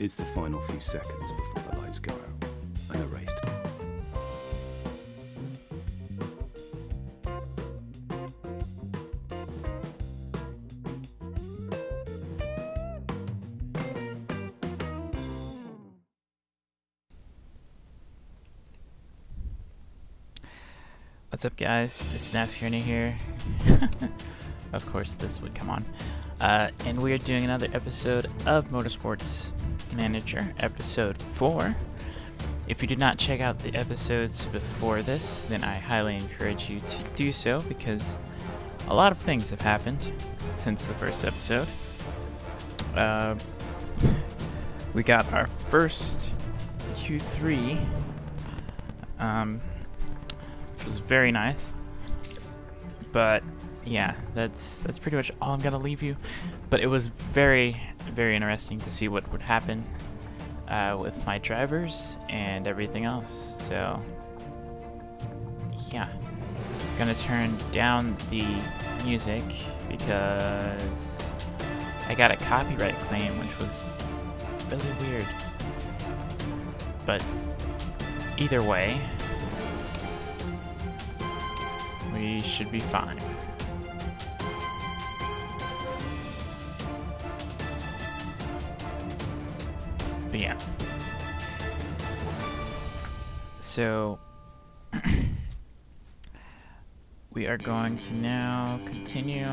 It's the final few seconds before the lights go out, and the race. What's up, guys? This is Nascarny here. Of course, this would come on. And we are doing another episode of Motorsports Manager episode 4. If you did not check out the episodes before this, then I highly encourage you to do so, because a lot of things have happened since the first episode. We got our first Q3, which was very nice. But yeah, that's pretty much all I'm gonna leave you. But it was very, very interesting to see what would happen with my drivers and everything else. So yeah, I'm gonna turn down the music because I got a copyright claim, which was really weird. But either way, we should be fine. But yeah. So we are going to now continue.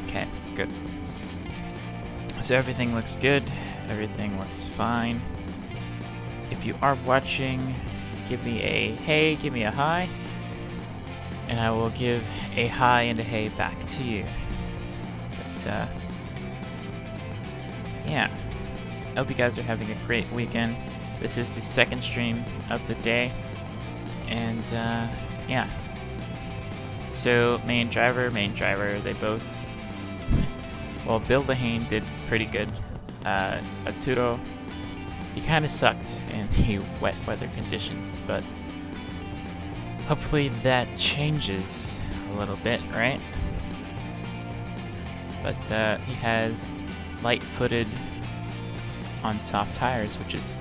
Okay, good. So everything looks good. Everything looks fine. If you are watching, give me a hey, give me a hi, and I will give a hi and a hey back to you. But yeah, I hope you guys are having a great weekend. This is the second stream of the day, and yeah. So main driver, they both, well, Bill Lehane did pretty good. Arturo, he kind of sucked in the wet weather conditions, but hopefully that changes a little bit, right? But he has light-footed on soft tires, which is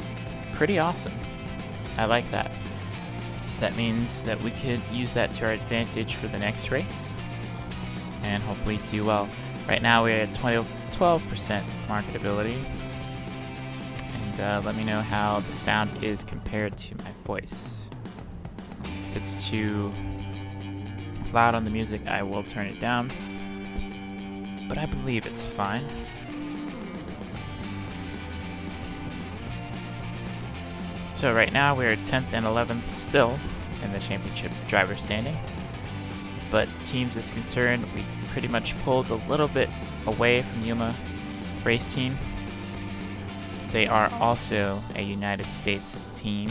pretty awesome. I like that. That means that we could use that to our advantage for the next race and hopefully do well. Right now we're at 12% marketability. And let me know how the sound is compared to my voice. If it's too loud on the music, I will turn it down. But I believe it's fine. So right now we're 10th and 11th still in the championship driver standings. But teams is concerned, we pretty much pulled a little bit away from Yuma race team. They are also a United States team,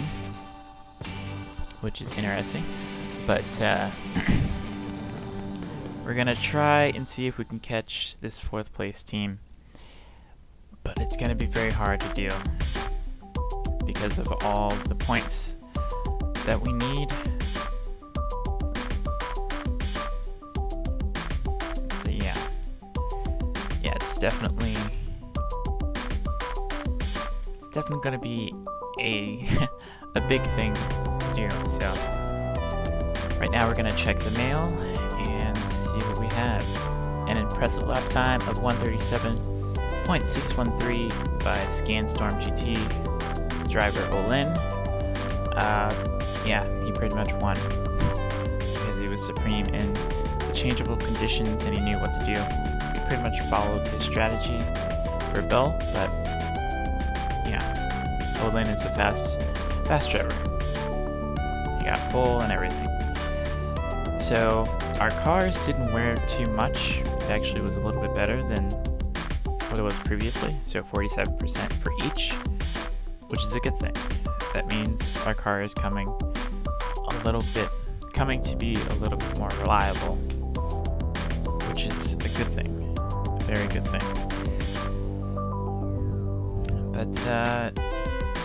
which is interesting. But we're gonna try and see if we can catch this 4th place team. But it's gonna be very hard to do because of all the points that we need. But yeah, it's definitely going to be a a big thing to do. So right now we're going to check the mail and see what we have. An impressive lap time of 137.613 by Scanstorm GT driver Olin. Yeah, he pretty much won because he was supreme in the changeable conditions and he knew what to do. He pretty much followed his strategy for Bill, but Olin is a fast driver. He got pole and everything. So our cars didn't wear too much. It actually was a little bit better than what it was previously. So 47% for each, which is a good thing. That means our car is coming to be a little bit more reliable, which is a good thing, a very good thing. But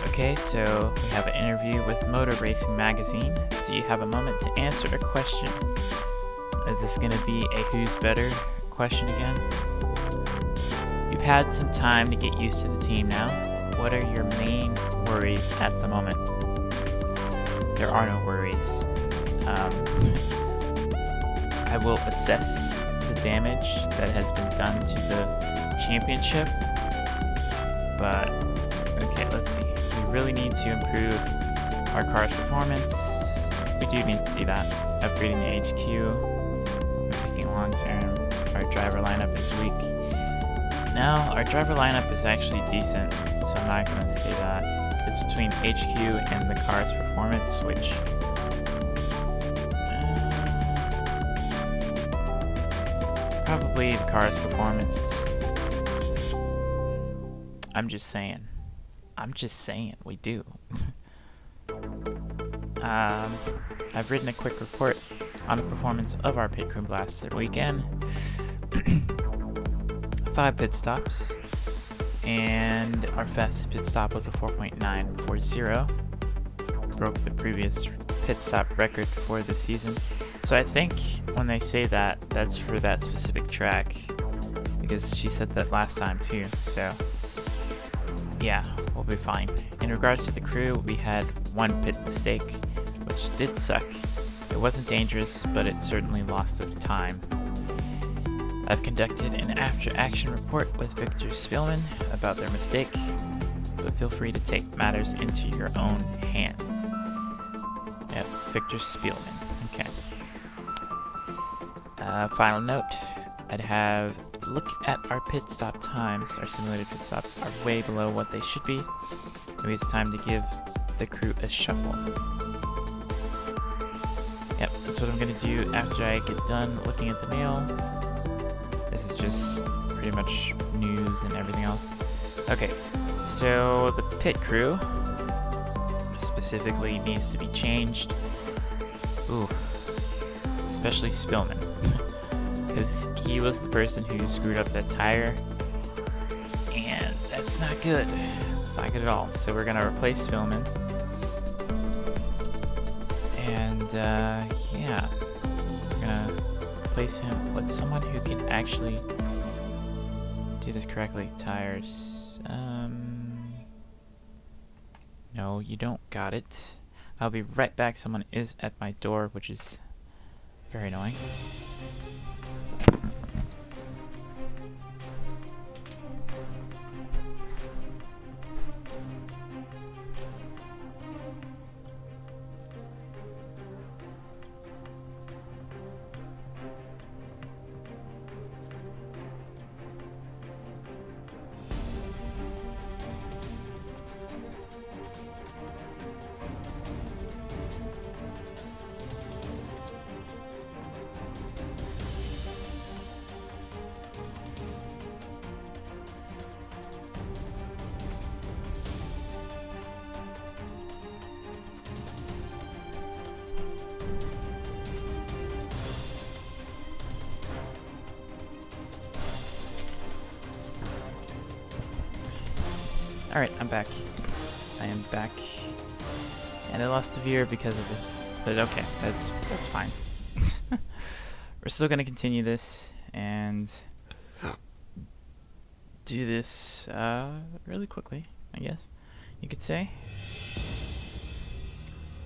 okay, so we have an interview with Motor Racing Magazine. Do you have a moment to answer a question? Is this going to be a who's better question again? You've had some time to get used to the team now. What are your main worries at the moment? There are no worries. I will assess the damage that has been done to the championship. But, okay, let's see. We really need to improve our car's performance. We do need to do that. Upgrading the HQ. Thinking long term. Our driver lineup is weak. No, our driver lineup is actually decent, so I'm not going to say that. It's between HQ and the car's performance, which... probably the car's performance. I'm just saying. We do. I've written a quick report on the performance of our pit crew blasted weekend. 5 pit stops, and our fastest pit stop was a 4.940. Broke the previous pit stop record for the season. So I think when they say that, that's for that specific track, because she said that last time too. So yeah, we'll be fine. In regards to the crew, we had 1 pit mistake, which did suck. It wasn't dangerous, but it certainly lost us time. I've conducted an after-action report with Victor Spielman about their mistake, but feel free to take matters into your own hands. Yep, Victor Spielman. Okay. Final note, I'd have look at our pit stop times. Our simulated pit stops are way below what they should be. Maybe it's time to give the crew a shuffle. Yep, that's what I'm gonna do after I get done looking at the mail. This is just pretty much news and everything else. Okay, so the pit crew specifically needs to be changed. Ooh, especially Spielman, because he was the person who screwed up that tire, and that's not good. It's not good at all. So we're gonna replace Spielman, and yeah, we're gonna replace him with someone who can actually do this correctly. Tires. No, you don't got it. I'll be right back. Someone is at my door, which is very annoying. Alright, I'm back. I am back. And I lost a viewer because of it. But okay, that's fine. We're still gonna continue this and do this really quickly, I guess you could say.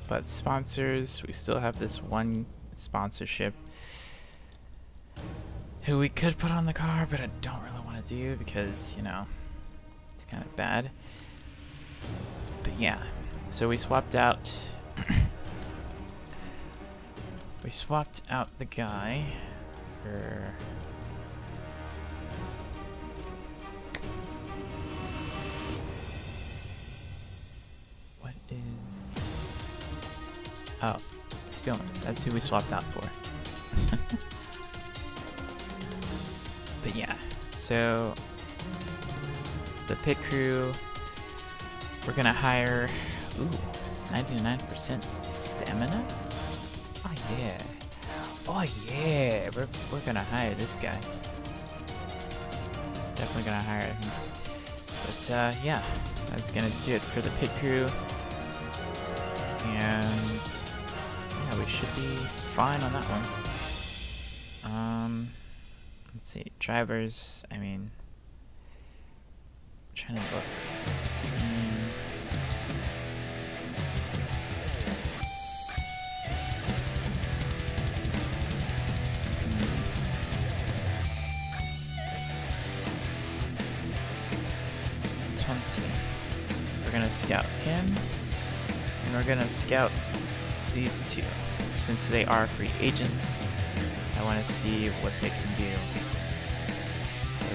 But sponsors, we still have this one sponsorship who we could put on the car, but I don't really want to do because, you know, it's kind of bad. But yeah, so we swapped out the guy for what is Spielman. That's who we swapped out for. But yeah, so the pit crew, we're gonna hire 99% stamina. Oh yeah, we're gonna hire this guy. Definitely gonna hire him. But yeah, that's gonna do it for the pit crew. And yeah, we should be fine on that one. Let's see, drivers, I mean, I'm trying to look, team, 20, we're gonna scout him, and we're gonna scout these two, since they are free agents. I want to see what they can do.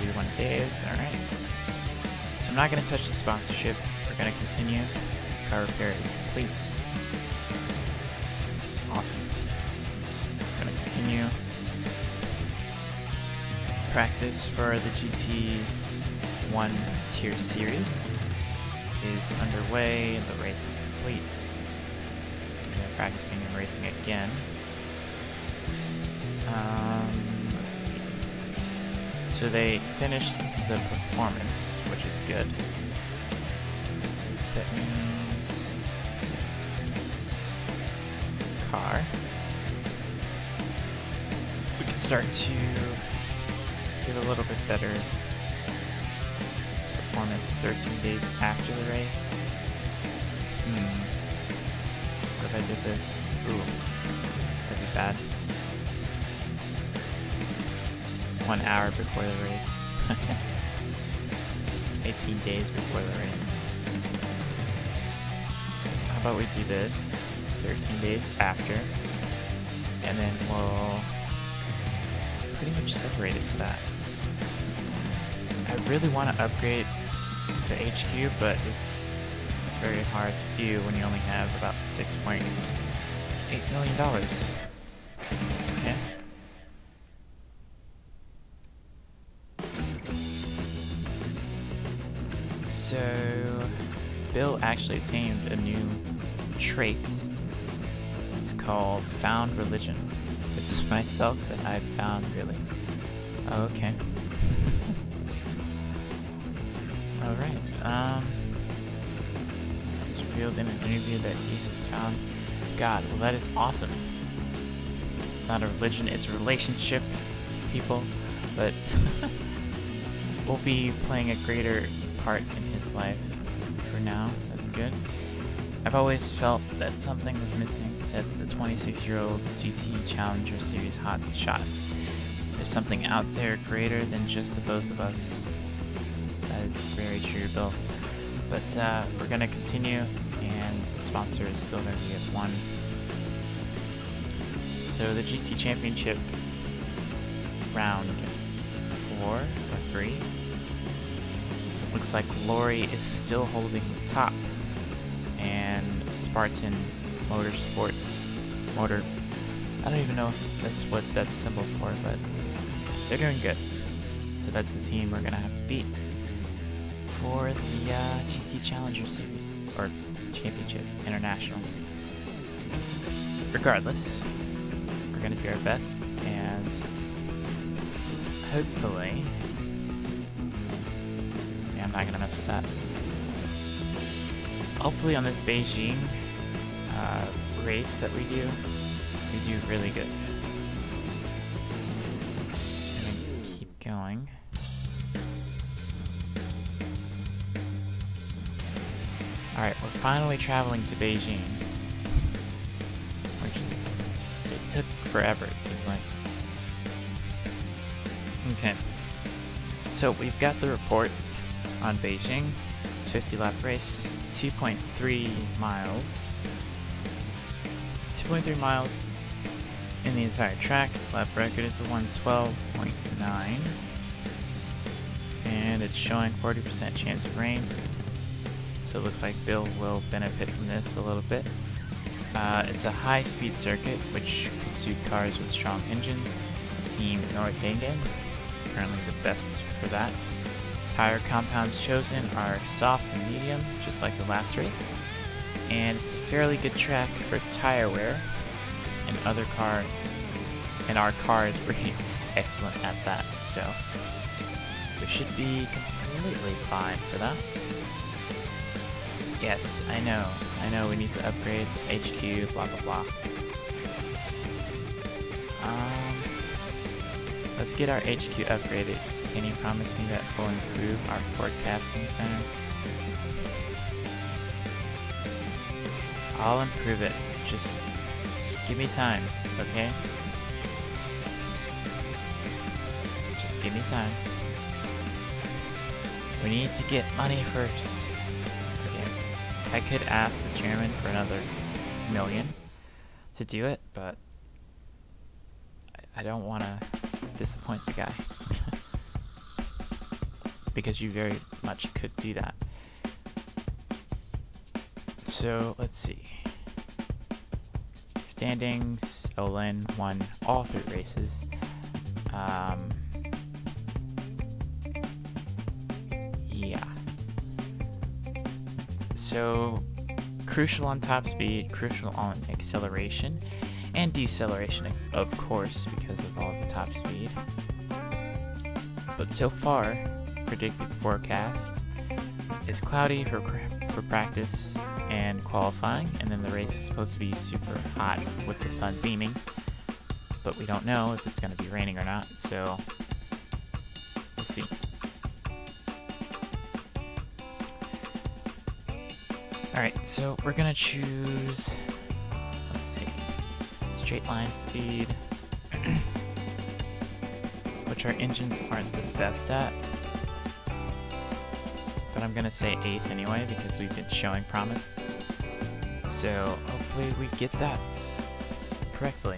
31 days, alright. So I'm not going to touch the sponsorship. We're going to continue. Car repair is complete. Awesome. We're going to continue. Practice for the GT1 Tier Series is underway. The race is complete. And they're practicing and racing again. Let's see. So they finished the performance, which is good. So that means, let's see, car. We can start to give a little bit better performance 13 days after the race. What if I did this? Ooh, that'd be bad. 1 hour before the race. 18 days before the race. How about we do this 13 days after, and then we'll pretty much separate it for that. I really want to upgrade the HQ, but it's very hard to do when you only have about $6.8 million. It's okay. So, Bill actually tamed a new trait. It's called Found Religion. It's myself that I've found, really. Oh, okay. Alright, it's revealed in an interview that he has found God. Well, that is awesome. It's not a religion, it's a relationship, people. But we'll be playing a greater part in his life for now. That's good. I've always felt that something was missing, said the 26-year-old GT Challenger Series hot shot. There's something out there greater than just the both of us. That is very true, Bill. But we're going to continue, and the sponsor is still going to be at 1. So the GT Championship round 4 or 3. It looks like Lori is still holding the top, and Spartan Motorsports I don't even know if that's what that's symbol for, but they're doing good. So that's the team we're gonna have to beat for the GT Challenger Series or Championship International. Regardless, we're gonna do our best, and hopefully, yeah, I'm not gonna mess with that. Hopefully on this Beijing race that we do really good. I'm gonna keep going. Alright, we're finally traveling to Beijing. Which is, it took forever, it seemed like. Okay. So we've got the report on Beijing. It's a 50-lap race, 2.3 miles. 2.3 miles in the entire track. Lap record is a 112.9. And it's showing 40% chance of rain. So it looks like Bill will benefit from this a little bit. It's a high-speed circuit, which could suit cars with strong engines. Team Nordhagen, currently the best for that. Tire compounds chosen are soft and medium, just like the last race. And it's a fairly good track for tire wear, and our car is pretty excellent at that, so we should be completely fine for that. Yes, I know we need to upgrade HQ, blah blah blah. Let's get our HQ upgraded. Can you promise me that will improve our forecasting center? I'll improve it. Just give me time, okay? Just give me time. We need to get money first. Okay. I could ask the chairman for another $1 million to do it, but I don't want to disappoint the guy. Because you very much could do that. So, let's see. Standings, Olin won all 3 races. Yeah. So, crucial on top speed, crucial on acceleration, and deceleration, of course, because of all of the top speed. But so far, predicted forecast is cloudy for practice and qualifying, and then the race is supposed to be super hot with the sun beaming, but we don't know if it's going to be raining or not, so we'll see. Alright, so we're going to choose, let's see, straight line speed, which our engines aren't the best at. But I'm gonna say 8th anyway because we've been showing promise. So hopefully we get that correctly.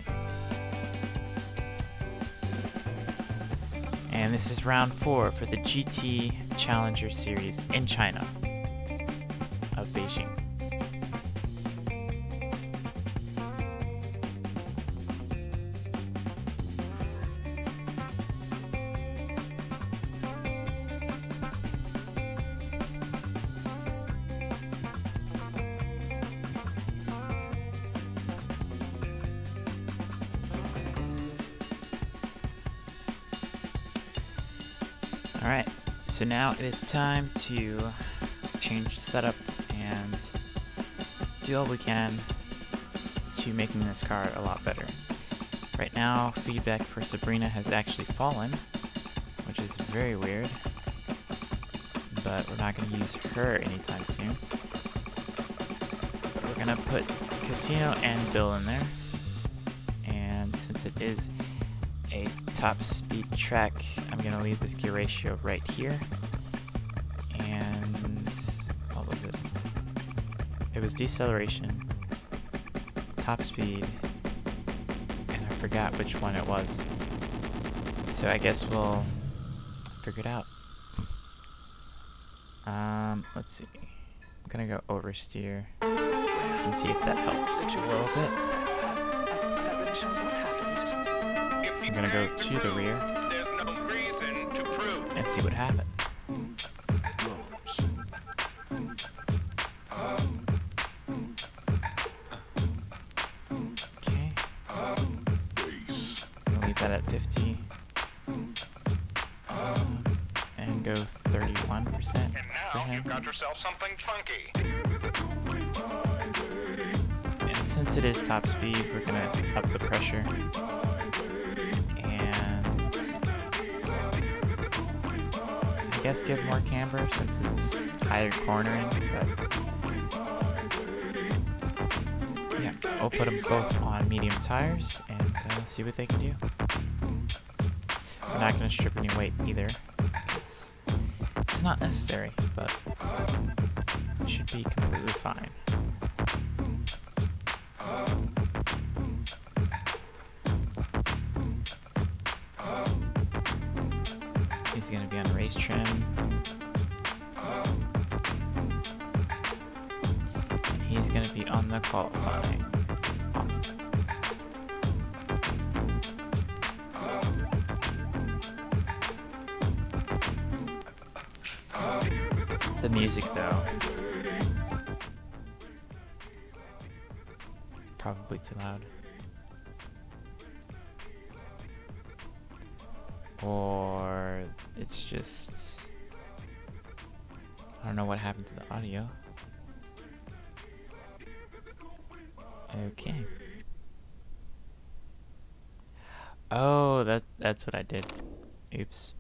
And this is round 4 for the GT Challenger Series in China of Beijing. Alright, so now it is time to change the setup and do all we can to making this car a lot better. Right now, feedback for Sabrina has actually fallen, which is very weird, but we're not going to use her anytime soon. But we're going to put Casino and Bill in there, and since it is a top speed track, I'm going to leave this gear ratio right here. And what was it? It was deceleration, top speed, and I forgot which one it was. So I guess we'll figure it out. Let's see. I'm going to go oversteer and see if that helps a little bit. I'm gonna go to the rear and see what happens. Okay. I'll leave that at 50. And go 31% And now for him. you've got yourself something funky. And since it is top speed, we're gonna up the pressure. I guess give more camber since it's higher cornering, but yeah, we'll put them both on medium tires and see what they can do. We're not going to strip any weight either, because it's not necessary, but it should be completely fine. He's going to be on race trim. And he's going to be on the qualifying. Awesome. The music, though. Probably too loud. Or it's just, I don't know what happened to the audio. Okay. Oh, that's what I did. Oops.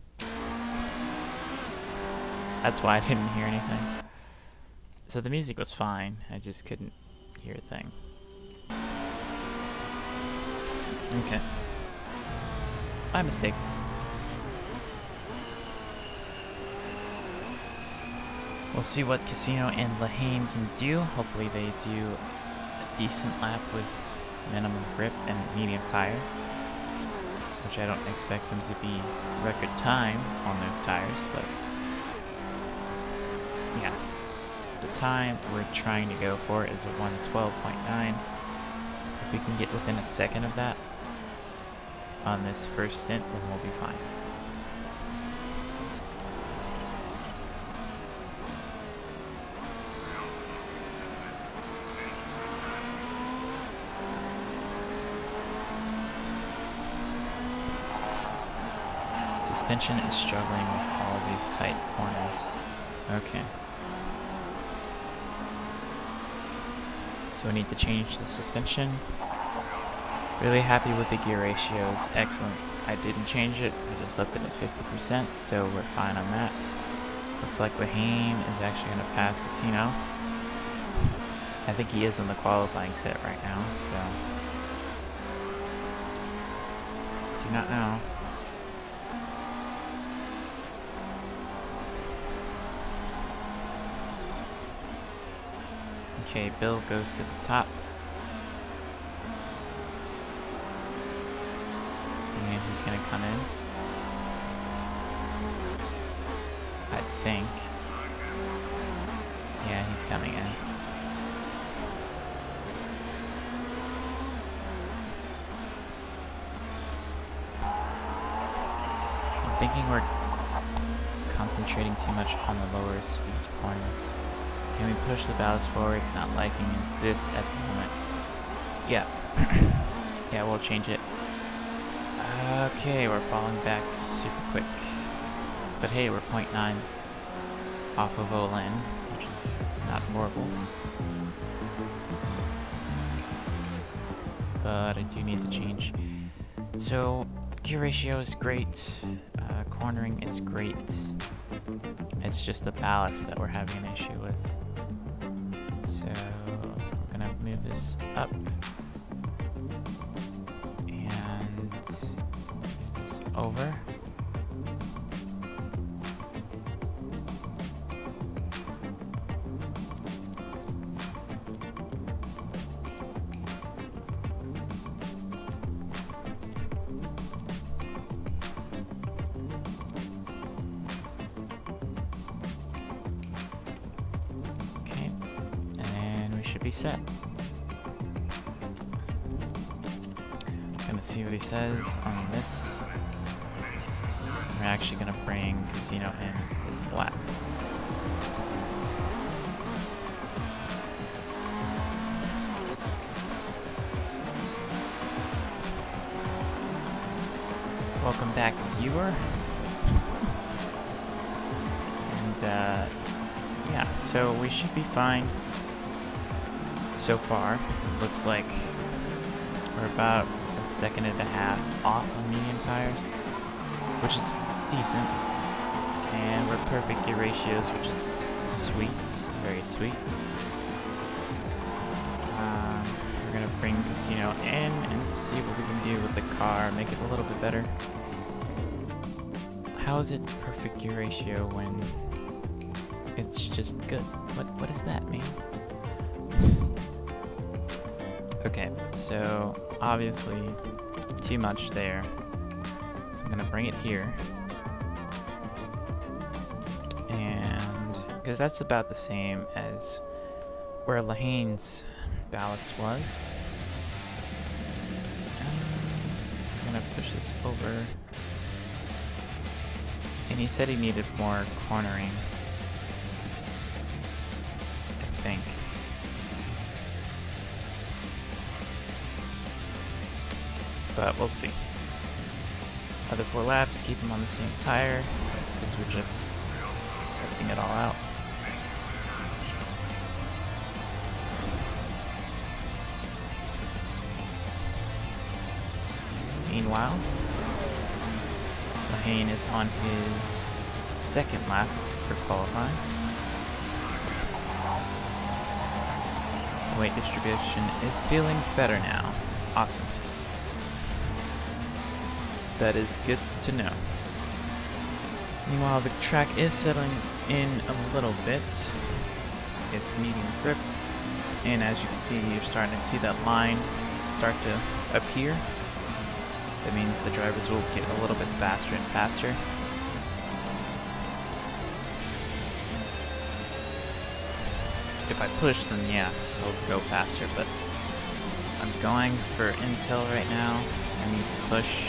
That's why I didn't hear anything. So the music was fine, I just couldn't hear a thing. Okay. My mistake. We'll see what Casino and Lahane can do. Hopefully they do a decent lap with minimum grip and medium tire, which I don't expect them to be record time on those tires, but yeah. The time we're trying to go for is a 1:12.9. If we can get within a second of that on this first stint, then we'll be fine. Suspension is struggling with all these tight corners. Okay. So we need to change the suspension. Really happy with the gear ratios. Excellent. I didn't change it. I just left it at 50%, so we're fine on that. Looks like Lahane is actually going to pass Casino. I think he is on the qualifying set right now, so do not know. Okay, Bill goes to the top. And he's gonna come in. I think. Yeah, he's coming in. I'm thinking we're concentrating too much on the lower speed corners. Can we push the ballast forward? Not liking this at the moment. Yeah. Yeah, we'll change it. Okay, we're falling back super quick. But hey, we're 0.9 off of Olin, which is not horrible. But I do need to change. So, gear ratio is great. Cornering is great. It's just the ballast that we're having an issue with. So, I'm gonna move this up. And this over. Should be set. Gonna see what he says on this. We're actually gonna bring Casino in this lap. Welcome back, viewer. And yeah, so we should be fine. So far, it looks like we're about a second and a half off on medium tires, which is decent. And we're perfect gear ratios, which is sweet, very sweet. We're gonna bring Casino in and see what we can do with the car, make it a little bit better. How is it perfect gear ratio when it's just good? What does that mean? Okay, so obviously too much there. So I'm gonna bring it here. And because that's about the same as where Lahane's ballast was. I'm gonna push this over. And he said he needed more cornering, I think. But we'll see. Other 4 laps, keep him on the same tire, because we're just testing it all out. Meanwhile, Kane is on his second lap for qualifying. The weight distribution is feeling better now. Awesome. That is good to know. Meanwhile, the track is settling in a little bit. It's medium grip, and as you can see, you're starting to see that line start to appear. That means the drivers will get a little bit faster and faster. If I push, then yeah, it'll go faster, but I'm going for intel right now. I need to push.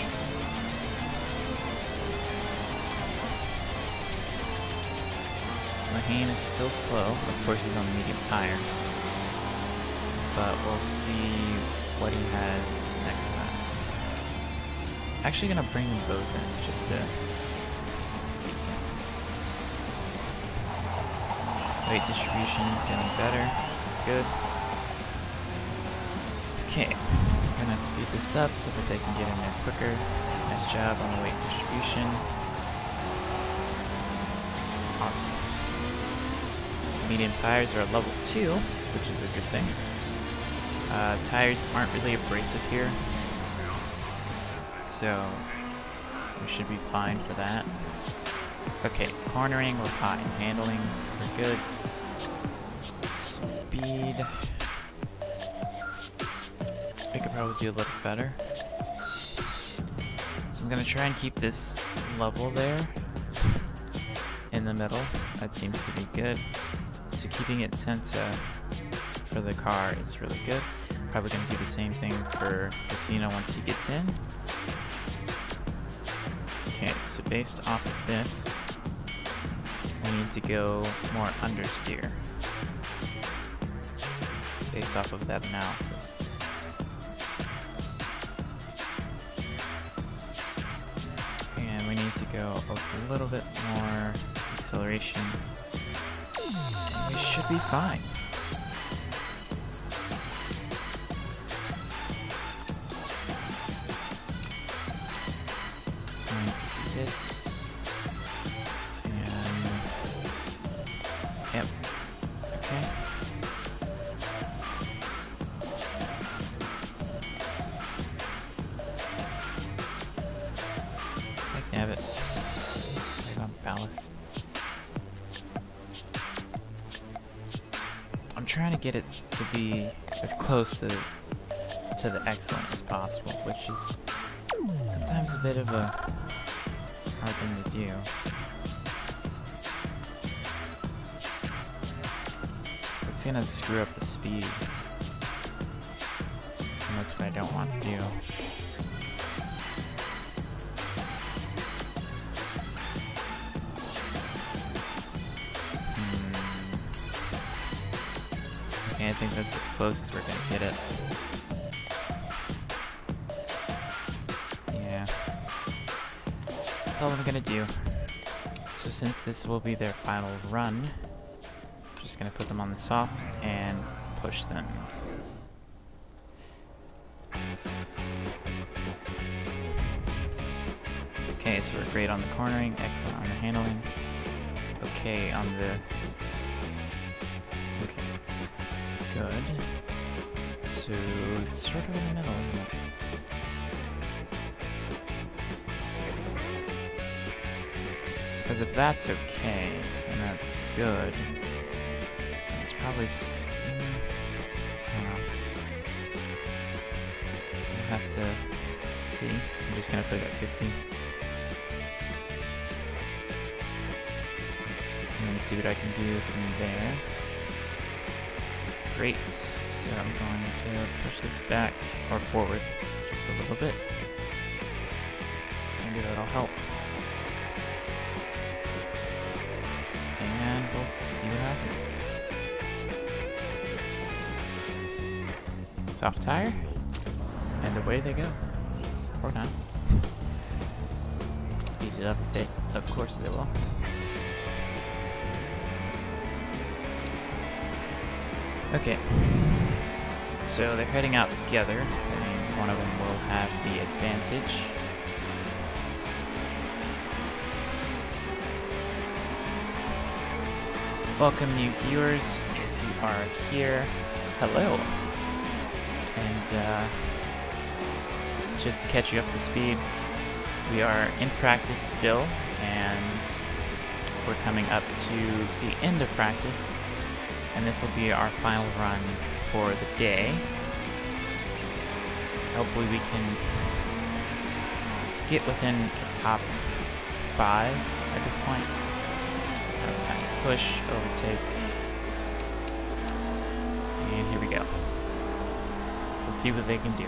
Mahane is still slow. Of course, he's on the medium tire. But we'll see what he has next time. Actually gonna bring them both in just to see. Weight distribution feeling better. That's good. Okay, I'm gonna speed this up so that they can get in there quicker. Nice job on the weight distribution. Awesome. Medium tires are at level 2, which is a good thing. Tires aren't really abrasive here, so we should be fine for that. Okay, cornering, we're fine. Handling, we're good. Speed, we could probably do a little better. So I'm gonna try and keep this level there in the middle. That seems to be good. So keeping it center for the car is really good. Probably going to do the same thing for Casino once he gets in. Okay, so based off of this, we need to go more understeer. Based off of that analysis. And we need to go a little bit more acceleration. And we should be fine. This and yep, okay. I can have it. Right on ballast. I'm trying to get it to be as close to the excellent as possible, which is sometimes a bit of a hard thing to do. It's gonna screw up the speed, and that's what I don't want to do. Okay, I think that's as close as we're gonna get it. That's all I'm gonna do. So since this will be their final run, I'm just gonna put them on the soft and push them. Okay, so we're great on the cornering, excellent on the handling. Okay, on the... Okay, good. So it's sort of in the middle, isn't it? Because if that's okay, and that's good, that's probably... I don't know. I have to see. I'm just going to put it at 50. And then see what I can do from there. Great. So I'm going to push this back, or forward, just a little bit. Maybe that'll help. And we'll see what happens. Soft tire, and away they go. Or not. Speed it up a bit, of course they will. Okay, so they're heading out together. That means one of them will have the advantage. Welcome new viewers, if you are here, hello. And just to catch you up to speed, we are in practice still, and we're coming up to the end of practice, and this will be our final run for the day. Hopefully we can get within the top 5 at this point. Now it's time to push, overtake, and here we go. Let's see what they can do.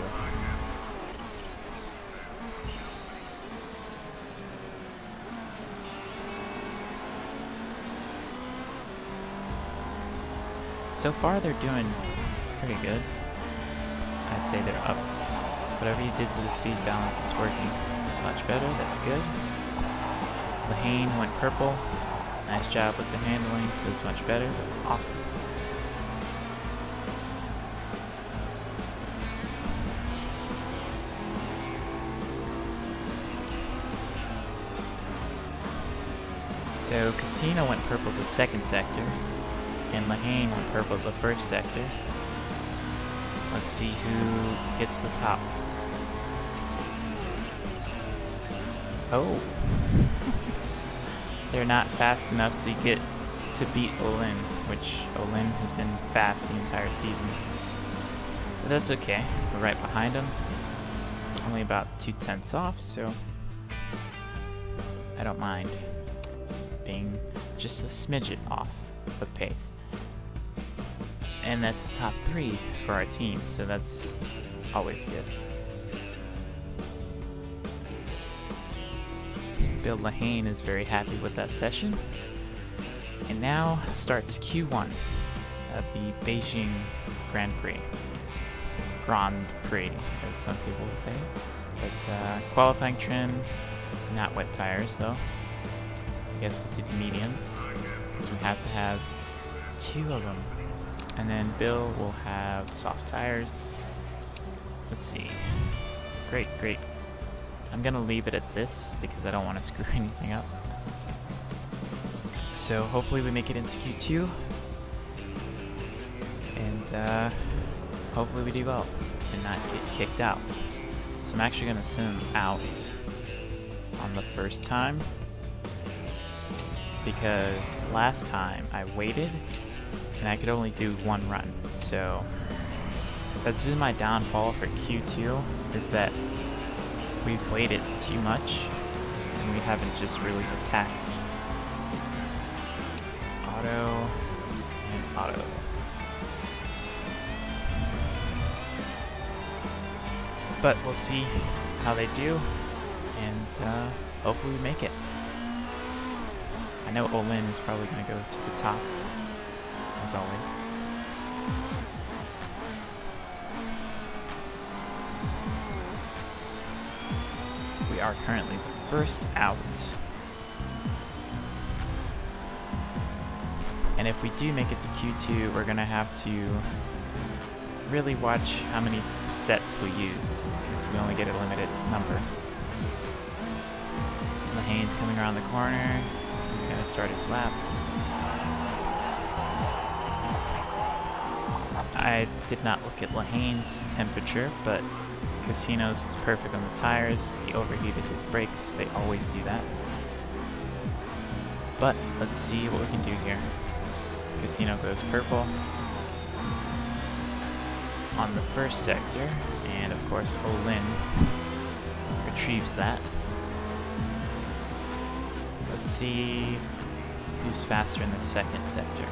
So far they're doing pretty good. I'd say they're up. Whatever you did to the speed balance, it's working. This is much better, that's good. Lahane went purple. Nice job with the handling, feels much better, that's awesome. So Casino went purple the second sector, and Lahane went purple the first sector. Let's see who gets the top. Oh. They're not fast enough to get to beat Olin, which Olin has been fast the entire season. But that's okay. We're right behind him. Only about 2/10 off, so I don't mind being just a smidget off the pace. And that's a top 3 for our team, so that's always good. Bill Lahane is very happy with that session. And now starts Q1 of the Beijing Grand Prix. Grand Prix, as some people would say. But qualifying trim, not wet tires though. I guess we'll do the mediums, because we have to have 2 of them. And then Bill will have soft tires. Let's see. Great. I'm gonna leave it at this because I don't want to screw anything up. So hopefully we make it into Q2, and hopefully we do well and not get kicked out. So I'm actually gonna send him out on the first time, because last time I waited and I could only do 1 run. So that's been my downfall for Q2, is that we've waited too much and we haven't just really attacked. Auto and auto. But we'll see how they do, and hopefully we make it. I know Olin is probably going to go to the top, as always. We are currently the first out. And if we do make it to Q2, we're going to have to really watch how many sets we use, because we only get a limited number. Lahane's coming around the corner. He's going to start his lap. I did not look at Lahane's temperature, but Casino's was perfect on the tires. He overheated his brakes. They always do that. But let's see what we can do here. Casino goes purple on the first sector, and of course Olin retrieves that. Let's see who's faster in the second sector.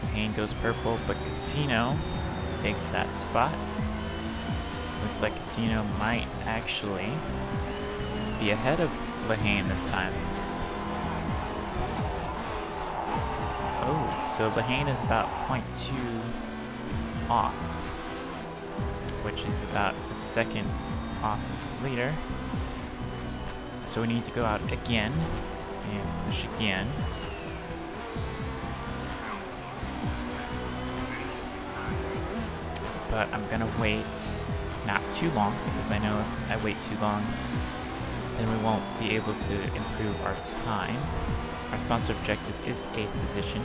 Lahane goes purple, but Casino takes that spot. Looks like Casino might actually be ahead of Lahane this time. Oh, so Lahane is about 0.2 off, which is about a second off of the leader. So we need to go out again and push again. But I'm gonna wait not too long, because I know if I wait too long, then we won't be able to improve our time. Our sponsor objective is 8th position,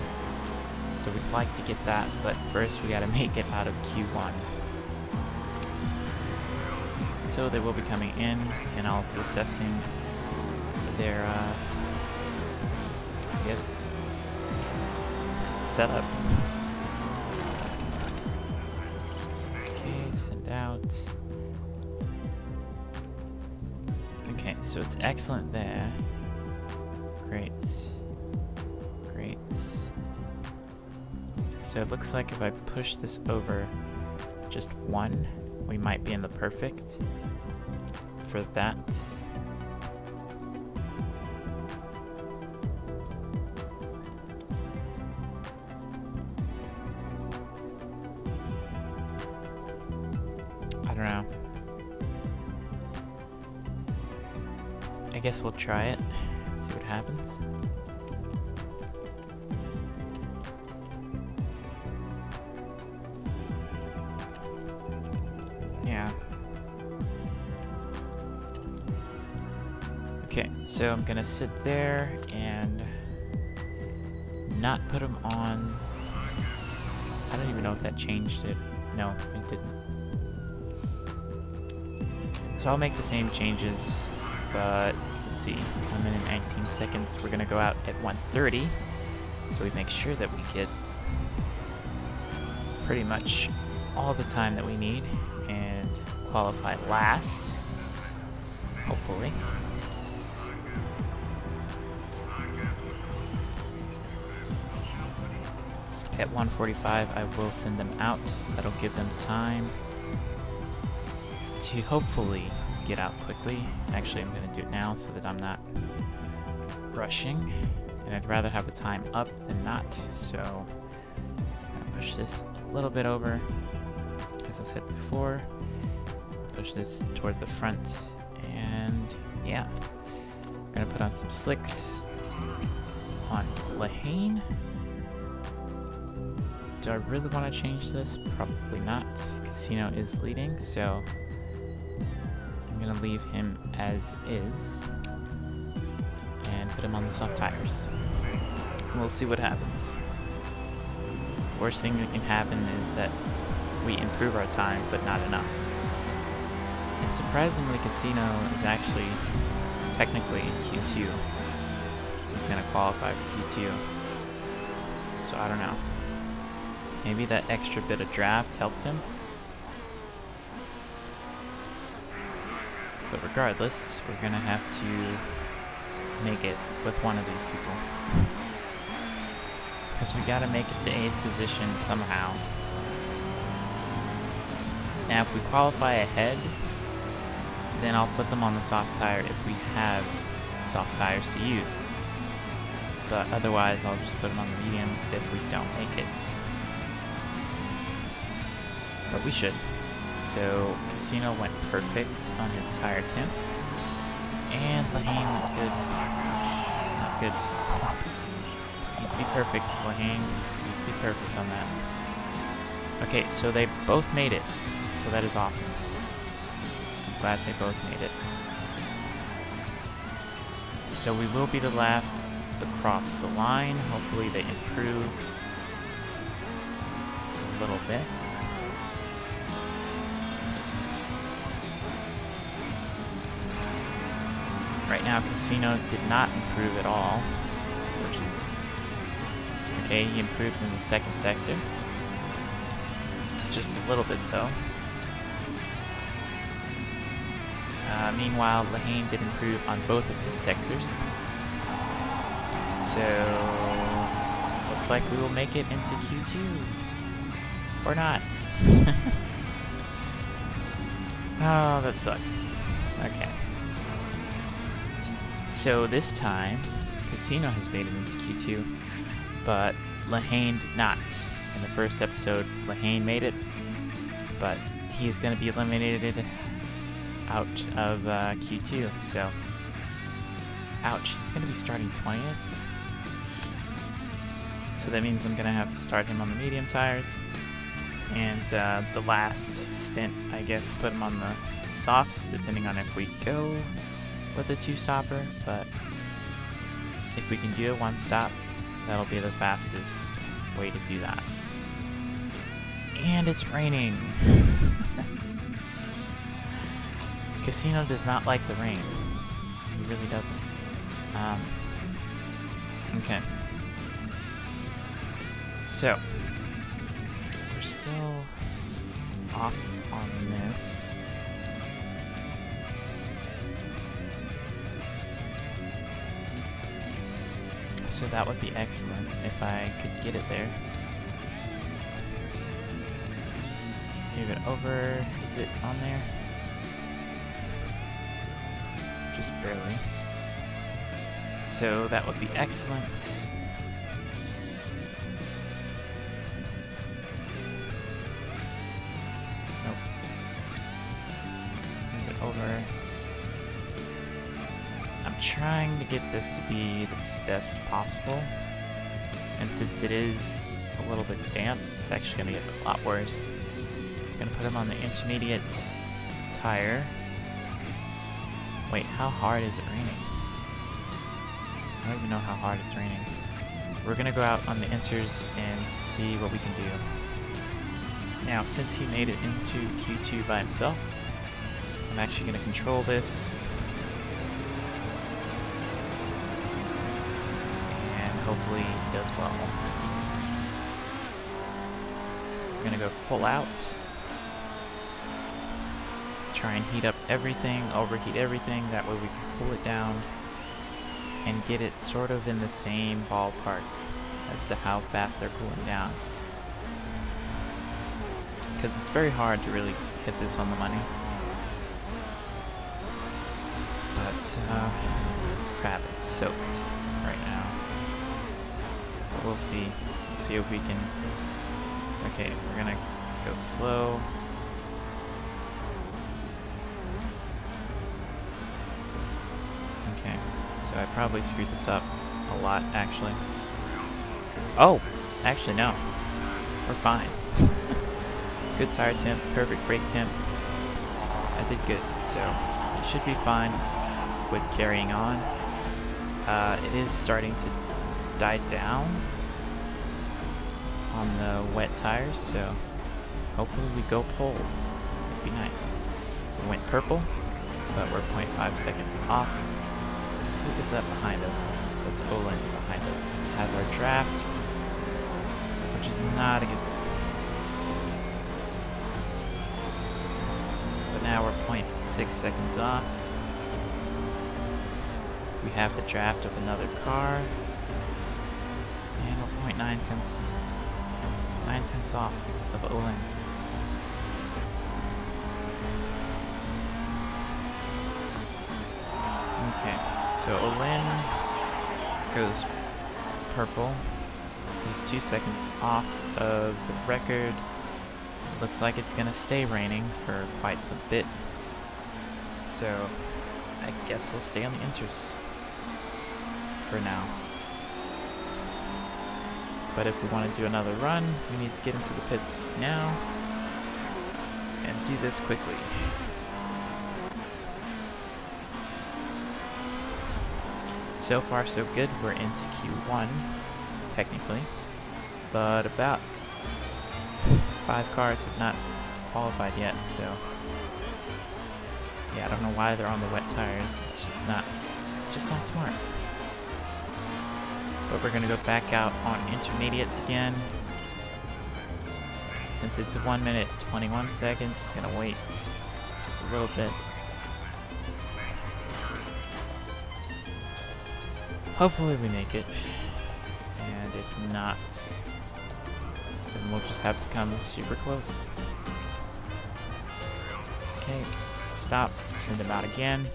so we'd like to get that, but first we gotta make it out of Q1. So they will be coming in, and I'll be assessing their, I guess, setup. Okay, send out. Okay, so it's excellent there. Great. Great. So it looks like if I push this over just 1, we might be in the perfect for that. I don't know. I guess we'll try it, see what happens. Yeah. Okay, so I'm gonna sit there and not put him on. I don't even know if that changed it. No, it didn't. So I'll make the same changes, but let's see, 1 minute 19 seconds. We're gonna go out at 1:30, so we make sure that we get pretty much all the time that we need and qualify last, hopefully. At 1:45, I will send them out. That'll give them time to hopefully get out quickly. Actually, I'm going to do it now so that I'm not rushing. And I'd rather have the time up than not. So I'm going to push this a little bit over. As I said before, push this toward the front. And yeah, I'm going to put on some slicks on Lehane. Do I really want to change this? Probably not. Casino is leading, so I'm going to leave him as is and put him on the soft tires. And we'll see what happens. Worst thing that can happen is that we improve our time, but not enough. And surprisingly, Casino is actually technically in Q2. He's going to qualify for Q2. So I don't know. Maybe that extra bit of draft helped him. But regardless, we're gonna have to make it with one of these people. Because we gotta make it to 8th position somehow. Now if we qualify ahead, then I'll put them on the soft tire if we have soft tires to use. But otherwise, I'll just put them on the mediums if we don't make it. But we should. So Casino went perfect on his tire temp, and Lehane went good. Not good. Needs to be perfect. Lehane needs to be perfect on that. Okay, so they both made it. So that is awesome. I'm glad they both made it. So we will be the last across the line. Hopefully they improve a little bit. Right now, Casino did not improve at all, which is okay. He improved in the 2nd sector, just a little bit though. Meanwhile, Lehane did improve on both of his sectors, so looks like we will make it into Q2 or not. Oh, that sucks. Okay. So this time, Casino has made it into Q2, but Lehane did not. In the first episode, Lehane made it, but he's going to be eliminated out of Q2, so ouch, he's going to be starting 20th. So that means I'm going to have to start him on the medium tires, and the last stint, I guess, put him on the softs, depending on if we go with a two-stopper, but if we can do a one-stop, that'll be the fastest way to do that. And it's raining. Casino does not like the rain. He really doesn't. Okay. So, we're still off on this. So that would be excellent if I could get it there. Move it over. Is it on there? Just barely. So that would be excellent. Nope. Move it over. I'm trying to get this to be the best possible. And since it is a little bit damp, it's actually going to get a lot worse. I'm going to put them on the intermediate tire. Wait, how hard is it raining? I don't even know how hard it's raining. We're gonna go out on the inters and see what we can do. Now, since he made it into Q2 by himself, I'm actually gonna control this. And hopefully he does well. We're gonna go full out. Try and heat up everything, overheat everything, that way we can pull it down and get it sort of in the same ballpark as to how fast they're cooling down. Because it's very hard to really hit this on the money. But, crap, it's soaked right now. But we'll see. See if we can... Okay, we're gonna go slow. Okay, so I probably screwed this up a lot, actually. Oh, actually no, we're fine. Good tire temp, perfect brake temp. I did good, so it should be fine with carrying on. It is starting to die down on the wet tires, so hopefully we go pole. It'd be nice. We went purple, but we're 0.5 seconds off. Who is that behind us? That's Olin behind us. He has our draft, which is not a good thing. But now we're 0.6 seconds off. We have the draft of another car. And we're 0.9 tenths off of Olin. Okay. So Olin goes purple. He's 2 seconds off of the record. Looks like it's gonna stay raining for quite some bit. So I guess we'll stay on the inters for now. But if we want to do another run, we need to get into the pits now and do this quickly. So far so good, we're into Q1, technically, but about 5 cars have not qualified yet, so yeah, I don't know why they're on the wet tires, it's just not smart. But we're gonna go back out on intermediates again. Since it's 1 minute, 21 seconds, I'm gonna wait just a little bit. Hopefully we make it, and if not, then we'll just have to come super close. Okay, stop, send them out again.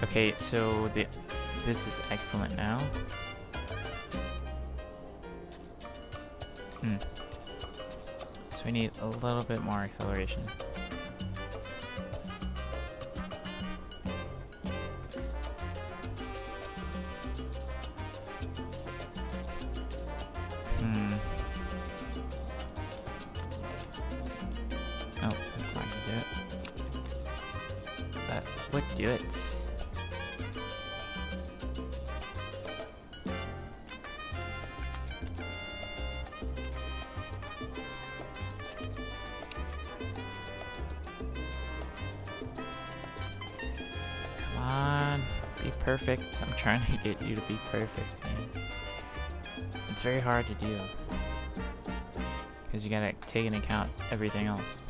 Okay, so this is excellent now. So we need a little bit more acceleration. Oh, that's not gonna do it. That would do it. on, be perfect. I'm trying to get you to be perfect, man. It's very hard to do. Because you gotta take into account everything else.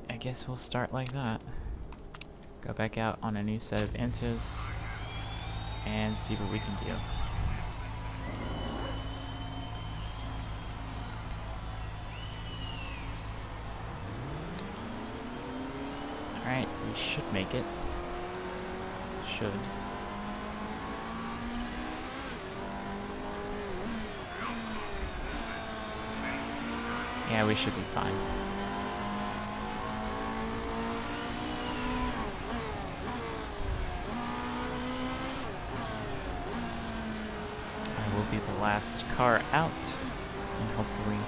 I guess we'll start like that. Go back out on a new set of inches and see what we can do. Alright, we should make it. Should. Yeah, we should be fine. I will be the last car out, and hopefully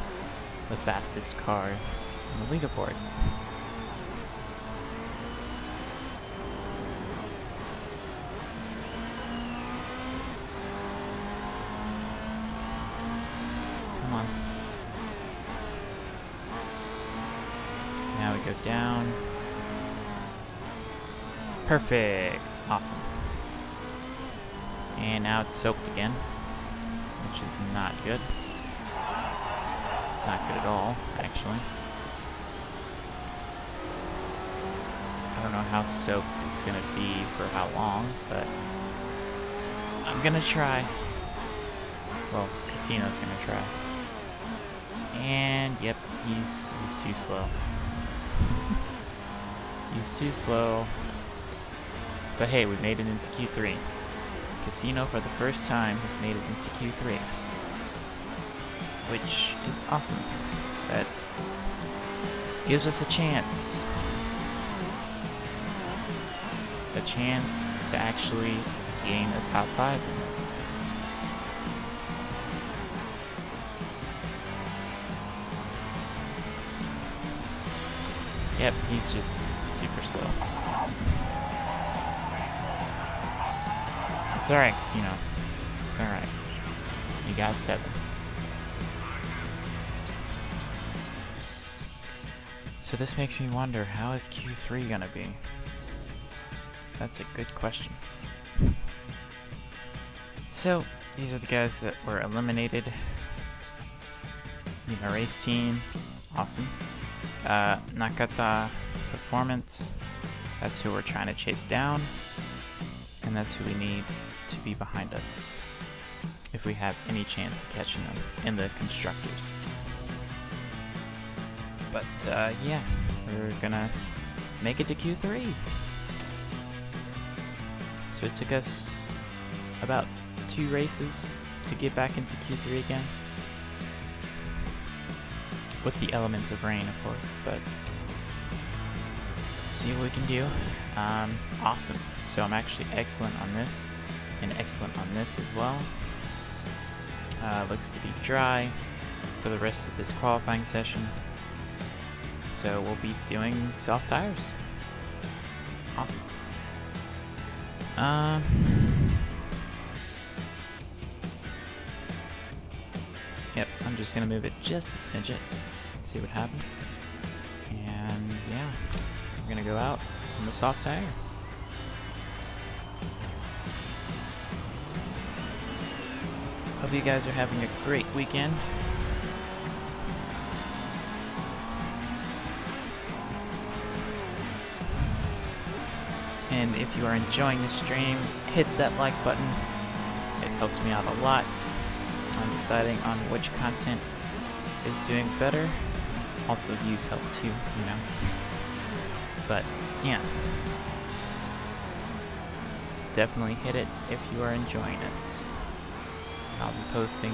the fastest car on the leaderboard. Come on. Now we go down. Perfect. Awesome. And now it's soaked again, which is not good. It's not good at all, actually. I don't know how soaked it's gonna be for how long, but I'm gonna try. Well, Casino's gonna try. And yep, he's too slow. He's too slow. But hey, we made it into Q3. Casino for the first time has made it into Q3. Which is awesome. That gives us a chance. A chance to actually gain a top 5 in this. Yep, he's just super slow. It's alright, Casino. It's alright. You got 7. So this makes me wonder, how is Q3 gonna be? That's a good question. So, these are the guys that were eliminated. Need my race team. Awesome. Nakata Performance. That's who we're trying to chase down. And that's who we need to be behind us if we have any chance of catching them in the constructors. But yeah, we're gonna make it to Q3. So it took us about 2 races to get back into Q3 again. With the elements of rain, of course, but let's see what we can do. Awesome. So I'm actually excellent on this, and excellent on this as well. Looks to be dry for the rest of this qualifying session. So we'll be doing soft tires. Awesome. Yep, I'm just gonna move it just a smidget, see what happens. And yeah, we're gonna go out on the soft tire. Hope you guys are having a great weekend. And if you are enjoying the stream, hit that like button. It helps me out a lot on deciding on which content is doing better. Also, views help too, you know. But yeah, definitely hit it if you are enjoying this. I'll be posting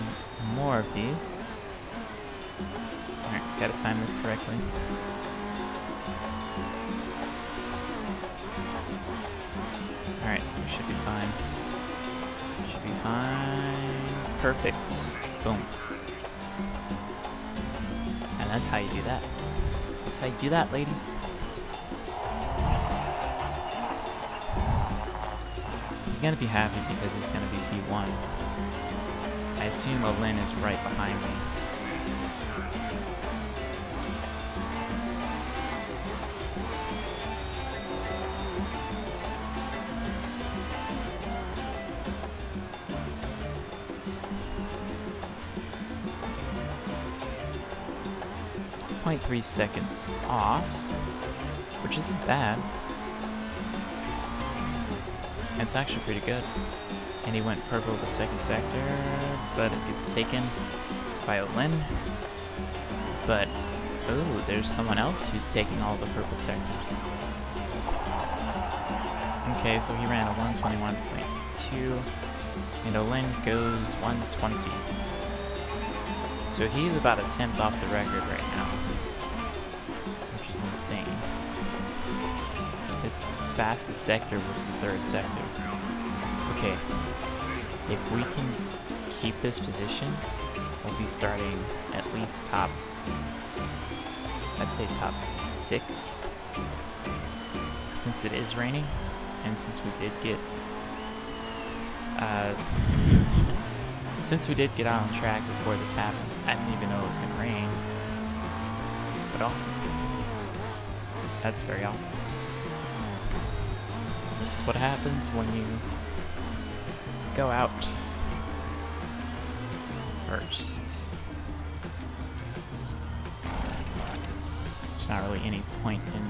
more of these. Alright, gotta time this correctly. Alright, we should be fine. Should be fine. Perfect. Boom. And that's how you do that. That's how you do that, ladies. He's gonna be happy because he's gonna be P1. I assume Olin is right behind me. 0.3 seconds off, which isn't bad. It's actually pretty good. And he went purple the second sector, but it gets taken by Olin. But, oh, there's someone else who's taking all the purple sectors. Okay, so he ran a 121.2, and Olin goes 120. So he's about a 10th off the record right now, which is insane. His fastest sector was the third sector. Okay, if we can keep this position, we'll be starting at least top, I'd say top 6, since it is raining, and since we did get out on track before this happened. I didn't even know it was gonna rain, but awesome. That's very awesome. This is what happens when you go out first. There's not really any point in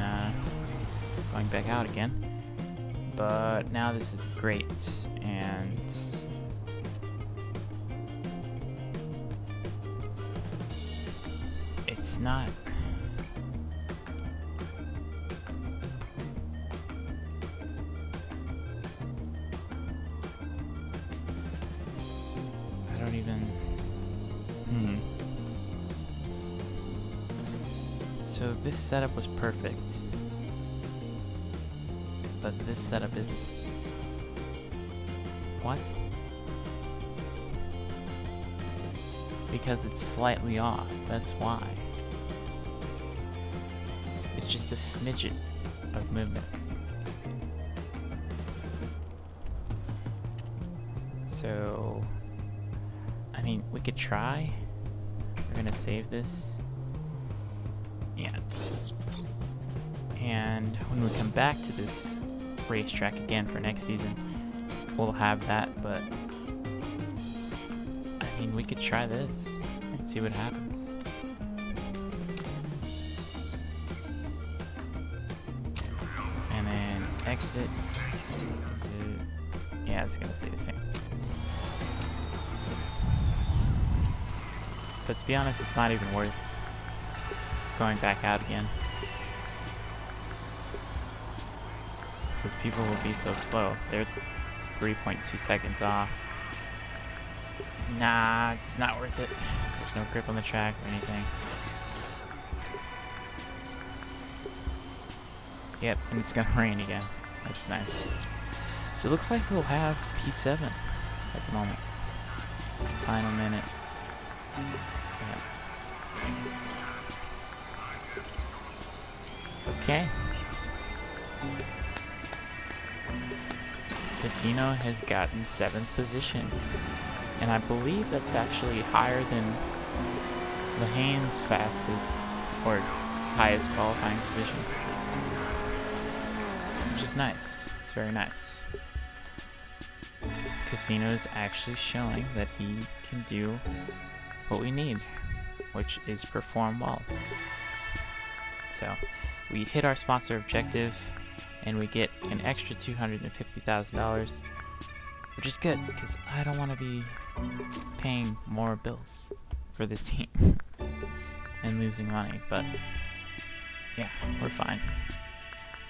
going back out again. But now this is great, and it's not. I don't even. So this setup was perfect. But this setup isn't. What? Because it's slightly off, that's why. It's just a smidget of movement. So, I mean, we could try. We're gonna save this. Yeah. And when we come back to this racetrack again for next season, we'll have that, but I mean, we could try this and see what happens. And then exit. Is it? Yeah, it's gonna stay the same. But to be honest, it's not even worth going back out again, because people will be so slow. They're 3.2 seconds off. Nah, it's not worth it. There's no grip on the track or anything. Yep, and it's gonna rain again. That's nice. So it looks like we'll have P7 at the moment. Final minute. Yeah. Okay. Casino has gotten 7th position, and I believe that's actually higher than Lehane's fastest or highest qualifying position, which is nice. It's very nice. Casino is actually showing that he can do what we need, which is perform well. So we hit our sponsor objective, and we get an extra $250,000, which is good, because I don't want to be paying more bills for this team and losing money, but yeah, we're fine.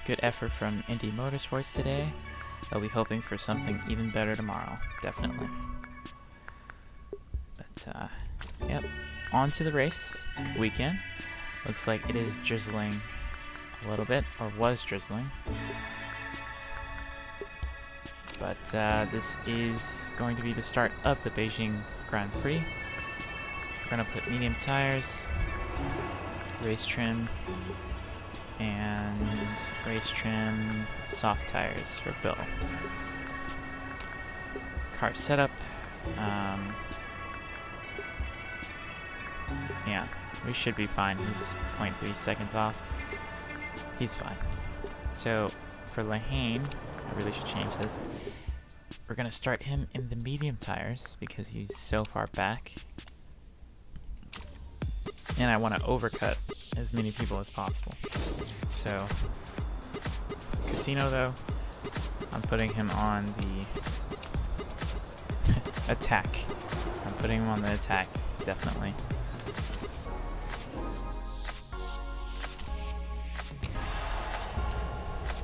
Good effort from Indy Motorsports today. I'll be hoping for something even better tomorrow, definitely. But yep, on to the race weekend. Looks like it is drizzling a little bit, or was drizzling. But this is going to be the start of the Beijing Grand Prix. We're going to put medium tires, race trim, and race trim soft tires for Bill. Car setup. Yeah, we should be fine. He's 0.3 seconds off. He's fine. So for Lehane, I really should change this. We're gonna start him in the medium tires because he's so far back, and I want to overcut as many people as possible. So, Casino though, I'm putting him on the attack. I'm putting him on the attack, definitely.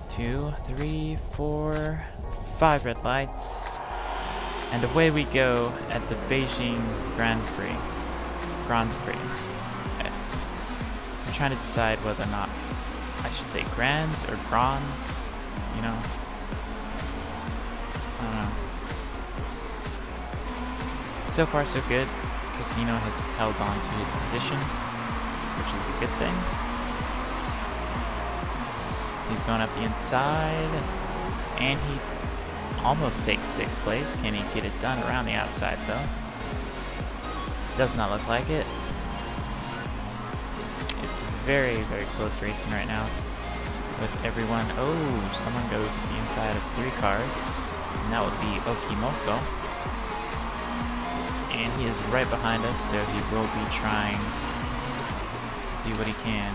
Two, three, 4, 5 red lights. And away we go at the Beijing Grand Prix. I'm trying to decide whether or not I should say Grand or Bronze, you know. I don't know. So far so good. Casino has held on to his position, which is a good thing. He's going up the inside, and he almost takes 6th place. Can he get it done around the outside though? Does not look like it. It's very, very close racing right now with everyone. Oh, someone goes to the inside of 3 cars, and that would be Okimoto. And he is right behind us, so he will be trying to do what he can.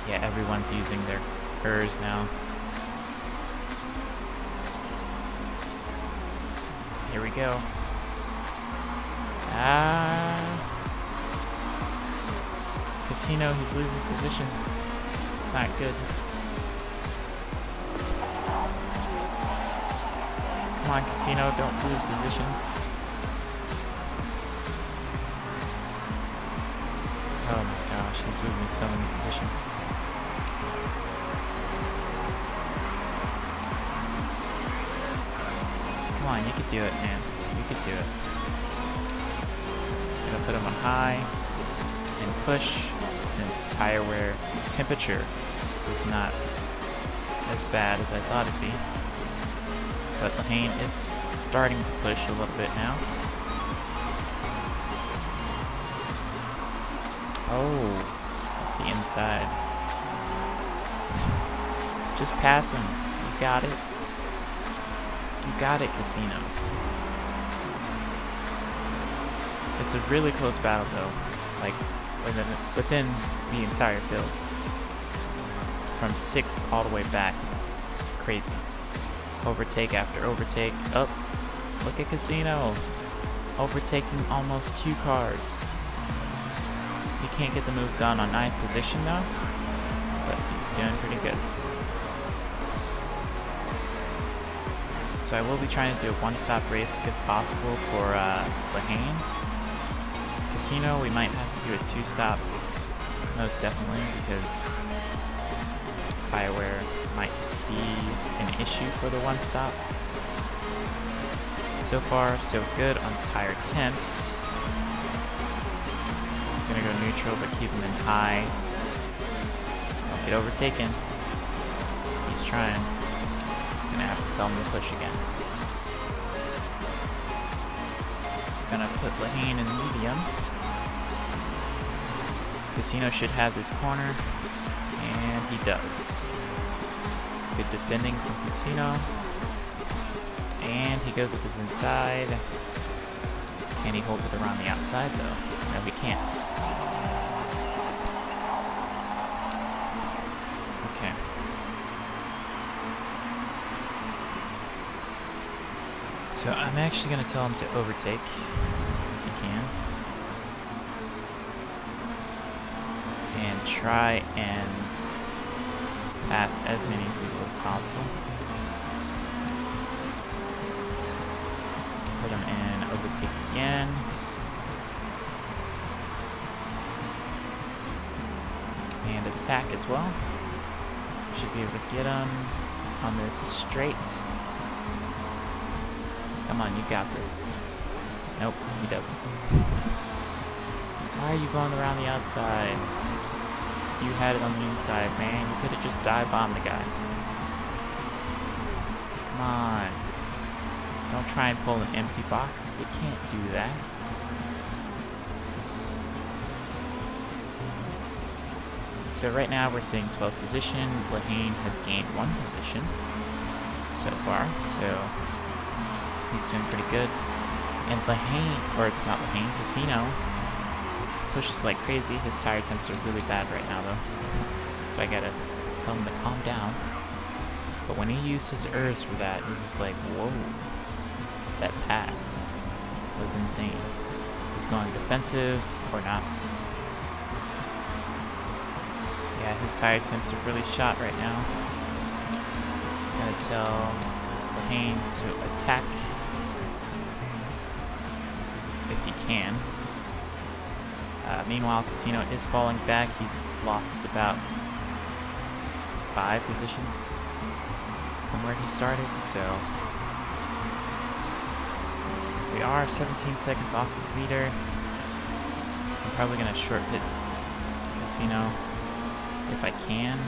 Yeah, everyone's using their Urs now. Here we go. Casino, he's losing positions. It's not good. Come on, Casino, don't lose positions. Oh my gosh, he's losing so many positions. Come on, you could do it, man. You could do it. Gonna put him on high and push, since tire wear temperature is not as bad as I thought it'd be. But Lehane is starting to push a little bit now. Oh, the inside. Just pass him. You got it. You got it, Casino. It's a really close battle though, like within the entire field. From 6th all the way back, it's crazy. Overtake after overtake. Oh, look at Casino. Overtaking almost 2 cars. He can't get the move done on 9th position though, but he's doing pretty good. So I will be trying to do a 1-stop race if possible for Lehane. Casino, we might have to do a 2-stop, most definitely, because tire wear might be an issue for the 1-stop. So far, so good on tire temps. I'm gonna go neutral, but keep him in high. Don't get overtaken. He's trying. Gonna have to tell him to push again. Gonna put Lehane in medium. Casino should have this corner, and he does. Good defending from Casino. And he goes up his inside. Can he hold it around the outside though? No, he can't. Okay. So I'm actually going to tell him to overtake if he can. And try and pass as many people as possible. Put him in overtake again. And attack as well. Should be able to get him on this straight. Come on, you got this. Nope, he doesn't. Why are you going around the outside? You had it on the inside, man. You could have just dive-bombed the guy. Come on. Don't try and pull an empty box. You can't do that. So right now we're sitting 12th position. Lehane has gained 1 position so far, so he's doing pretty good. And Lehane, or not Lehane, Casino pushes like crazy. His tire temps are really bad right now, though. So I gotta tell him to calm down. But when he used his ERS for that, it was like, whoa. That pass was insane. He's going defensive or not. Yeah, his tire temps are really shot right now. I'm gonna tell Lehane to attack if he can. Meanwhile, Casino is falling back. He's lost about 5 positions from where he started, so we are 17 seconds off the leader. I'm probably going to short hit Casino if I can.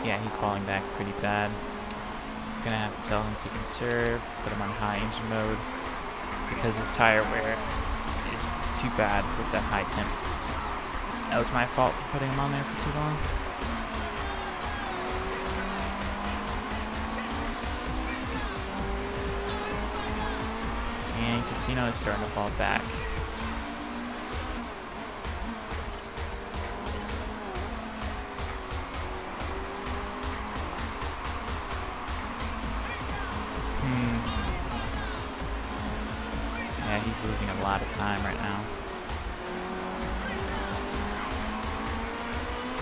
Yeah, he's falling back pretty bad. I'm going to have to tell him to conserve, put him on high engine mode, because his tire wear is too bad with that high temp. That was my fault for putting him on there for too long. And Casino is starting to fall back. Yeah, he's losing a lot of time right now.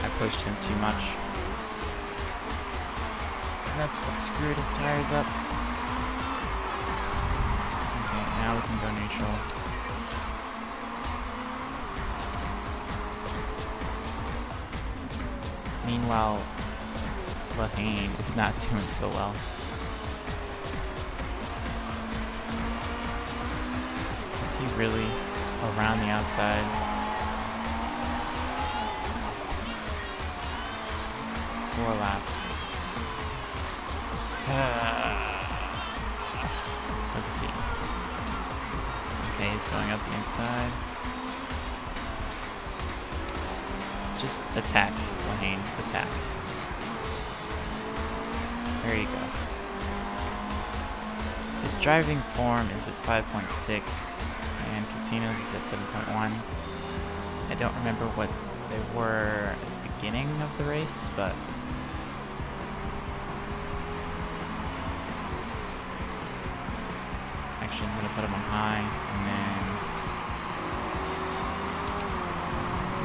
I pushed him too much. And that's what screwed his tires up. Okay, now we can go neutral. Meanwhile, Lehane is not doing so well. Is he really around the outside? 4 laps. Let's see. Okay, he's going up the inside. Just attack, Lehane, attack. There you go. His driving form is at 5.6, and Casino's is at 7.1. I don't remember what they were at the beginning of the race, but actually I'm going to put him on high, and then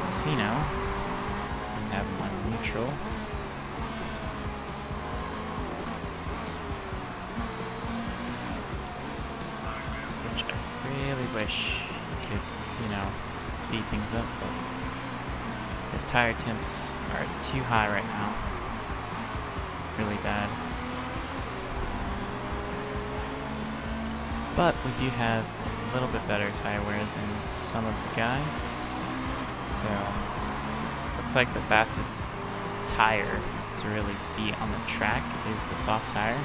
Casino, and have him on neutral. Which I really wish could, speed things up, but his tire temps are too high right now. Really bad. But we do have a little bit better tire wear than some of the guys. So, looks like the fastest tire to really be on the track is the soft tire,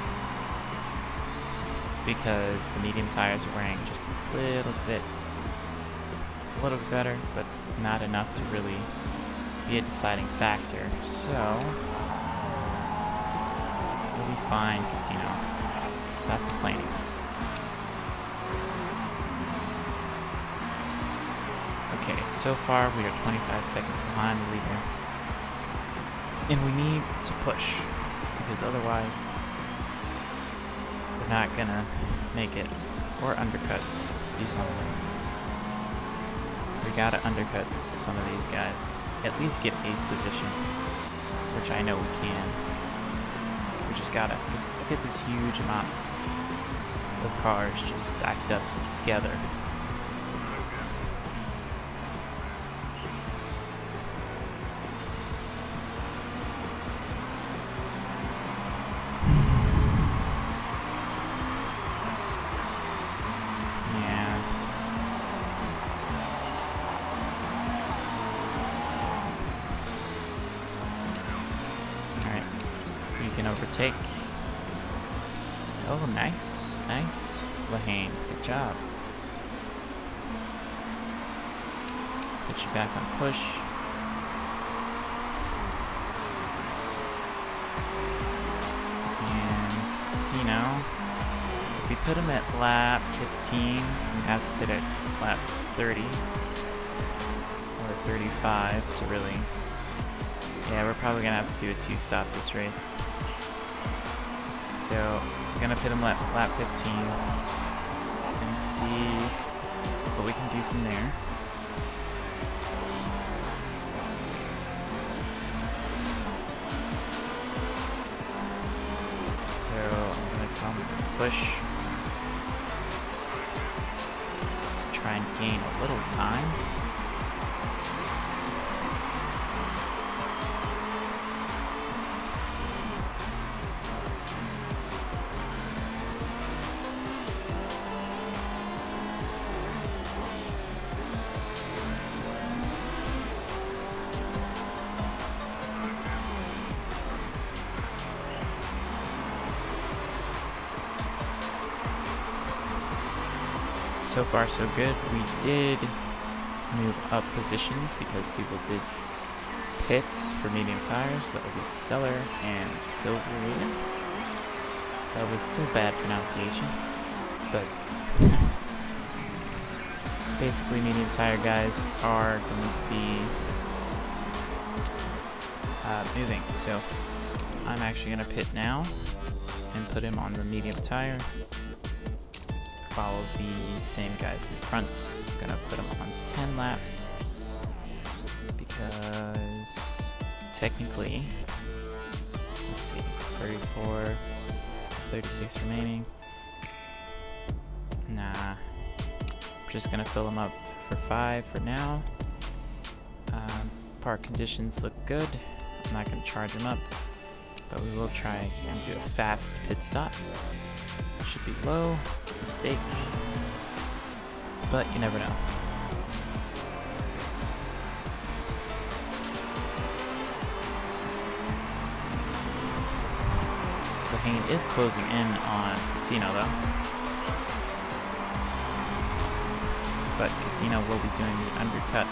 because the medium tires are wearing just a little bit better, but not enough to really be a deciding factor. So, we'll be fine, Casino. Stop complaining. Okay, so far we are 25 seconds behind the leader. And we need to push, because otherwise we're not gonna make it. Or undercut. Do something. We gotta undercut some of these guys. At least get 8th position, which I know we can. We just gotta, look at this huge amount of cars just stacked up together. Overtake. Oh, nice. Nice, Lehane. Good job. Put you back on push. And Casino. if we put him at lap 15, we have to put it at lap 30 or 35 to really. Yeah, we're probably gonna have to do a 2-stop this race. So I'm gonna put him at lap 15 and see what we can do from there. So I'm gonna tell him to push. Let's try and gain a little time. So far so good. We did move up positions because people did pit for medium tires. That would be Seller and Silverina. That was so bad pronunciation. But basically medium tire guys are going to be moving. So I'm actually going to pit now and put him on the medium tire. Follow the same guys in front. I'm gonna put them on 10 laps because technically, let's see, 34, 36 remaining. Nah, I'm just gonna fill them up for 5 for now. Park conditions look good. I'm not gonna charge them up, but we will try and do a fast pit stop. Should be low. Mistake, but you never know. Lehane is closing in on Casino though, but Casino will be doing the undercut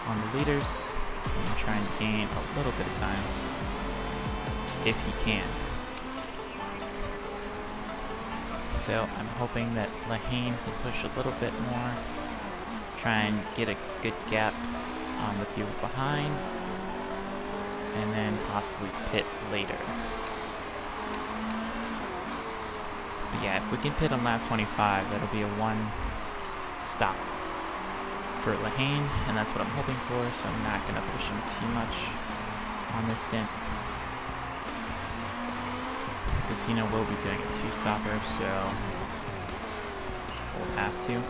on the leaders and trying to gain a little bit of time if he can. So I'm hoping that Lehane can push a little bit more, try and get a good gap on the people behind, and then possibly pit later. But yeah, if we can pit on lap 25, that'll be a 1 stop for Lehane, and that's what I'm hoping for, so I'm not going to push him too much on this stint. Casino will be doing a 2-stopper, so we'll have to.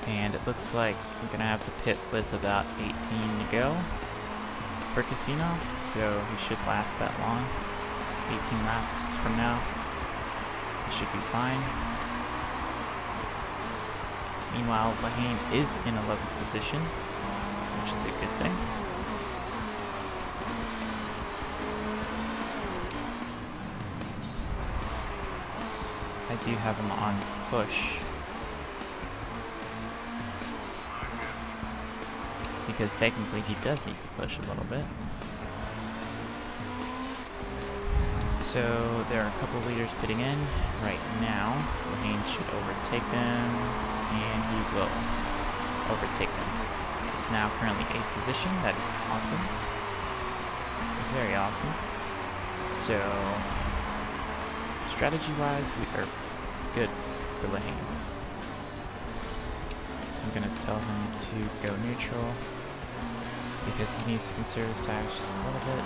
And it looks like I'm going to have to pit with about 18 to go for Casino, so he should last that long. 18 laps from now, he should be fine. Meanwhile, Lehane is in 11th position, which is a good thing. I do have him on push because technically he does need to push a little bit. So there are a couple leaders pitting in right now. Lehane should overtake them, and he will overtake them. He's now currently 8th position. That is awesome. Very awesome. So strategy-wise, we are good for Lehane. So I'm going to tell him to go neutral because he needs to conserve his tires just a little bit.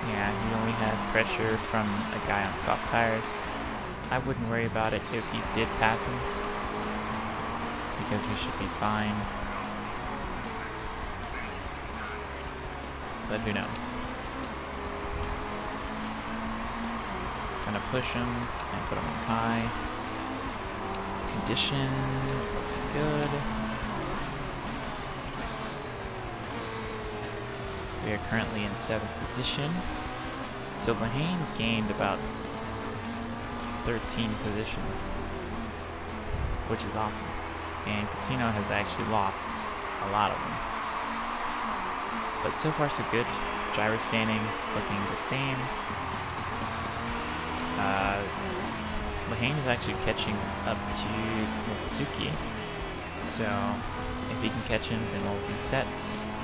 Yeah, he only has pressure from a guy on soft tires. I wouldn't worry about it if he did pass him because we should be fine. But who knows? Gonna push him and put him on high. Condition looks good. We are currently in 7th position. So Lehane gained about 13 positions, which is awesome. And Casino has actually lost a lot of them. But so far so good. Gyro standings looking the same. Lahane is actually catching up to Mitsuki. So if he can catch him, then we'll reset.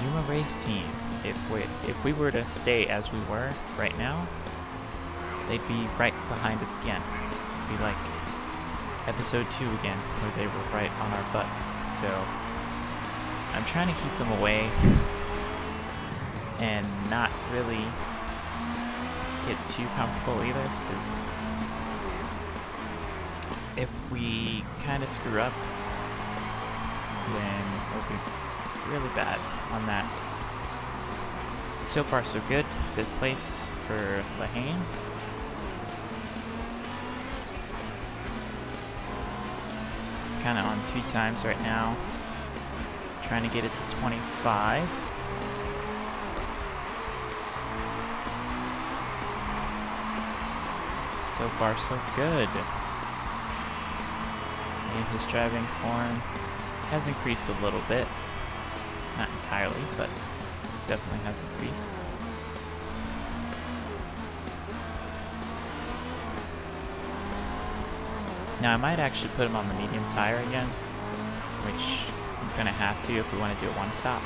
Yuma Race Team. If we were to stay as we were right now, they'd be right behind us again. It'd be like episode 2 again, where they were right on our butts. So I'm trying to keep them away and not really get too comfortable either, because if we kind of screw up, then we'll be really bad on that. So far so good. 5th place for Lahane. Kind of on 2 times right now. Trying to get it to 25. So far so good. And his driving form has increased a little bit. Not entirely, but definitely has increased. Now I might actually put him on the medium tire again, which I'm gonna have to if we want to do it one stop.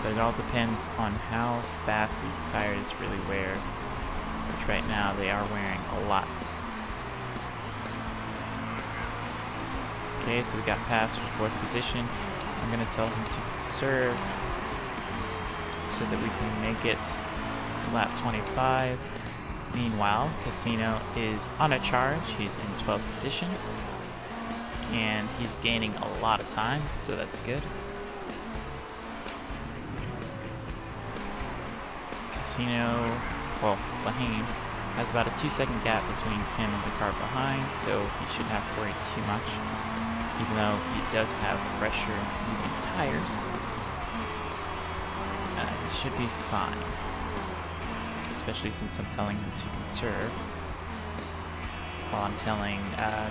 But it all depends on how fast these tires really wear, which right now they are wearing a lot. Okay, so we got passed for 4th position. I'm gonna tell him to conserve so that we can make it to lap 25. Meanwhile, Casino is on a charge. He's in 12th position. And he's gaining a lot of time, so that's good. Casino, well, Lahane has about a 2-second gap between him and the car behind, so he shouldn't have to worry too much. Even though he does have fresher moving tires, he should be fine. Especially since I'm telling him to conserve, while I'm telling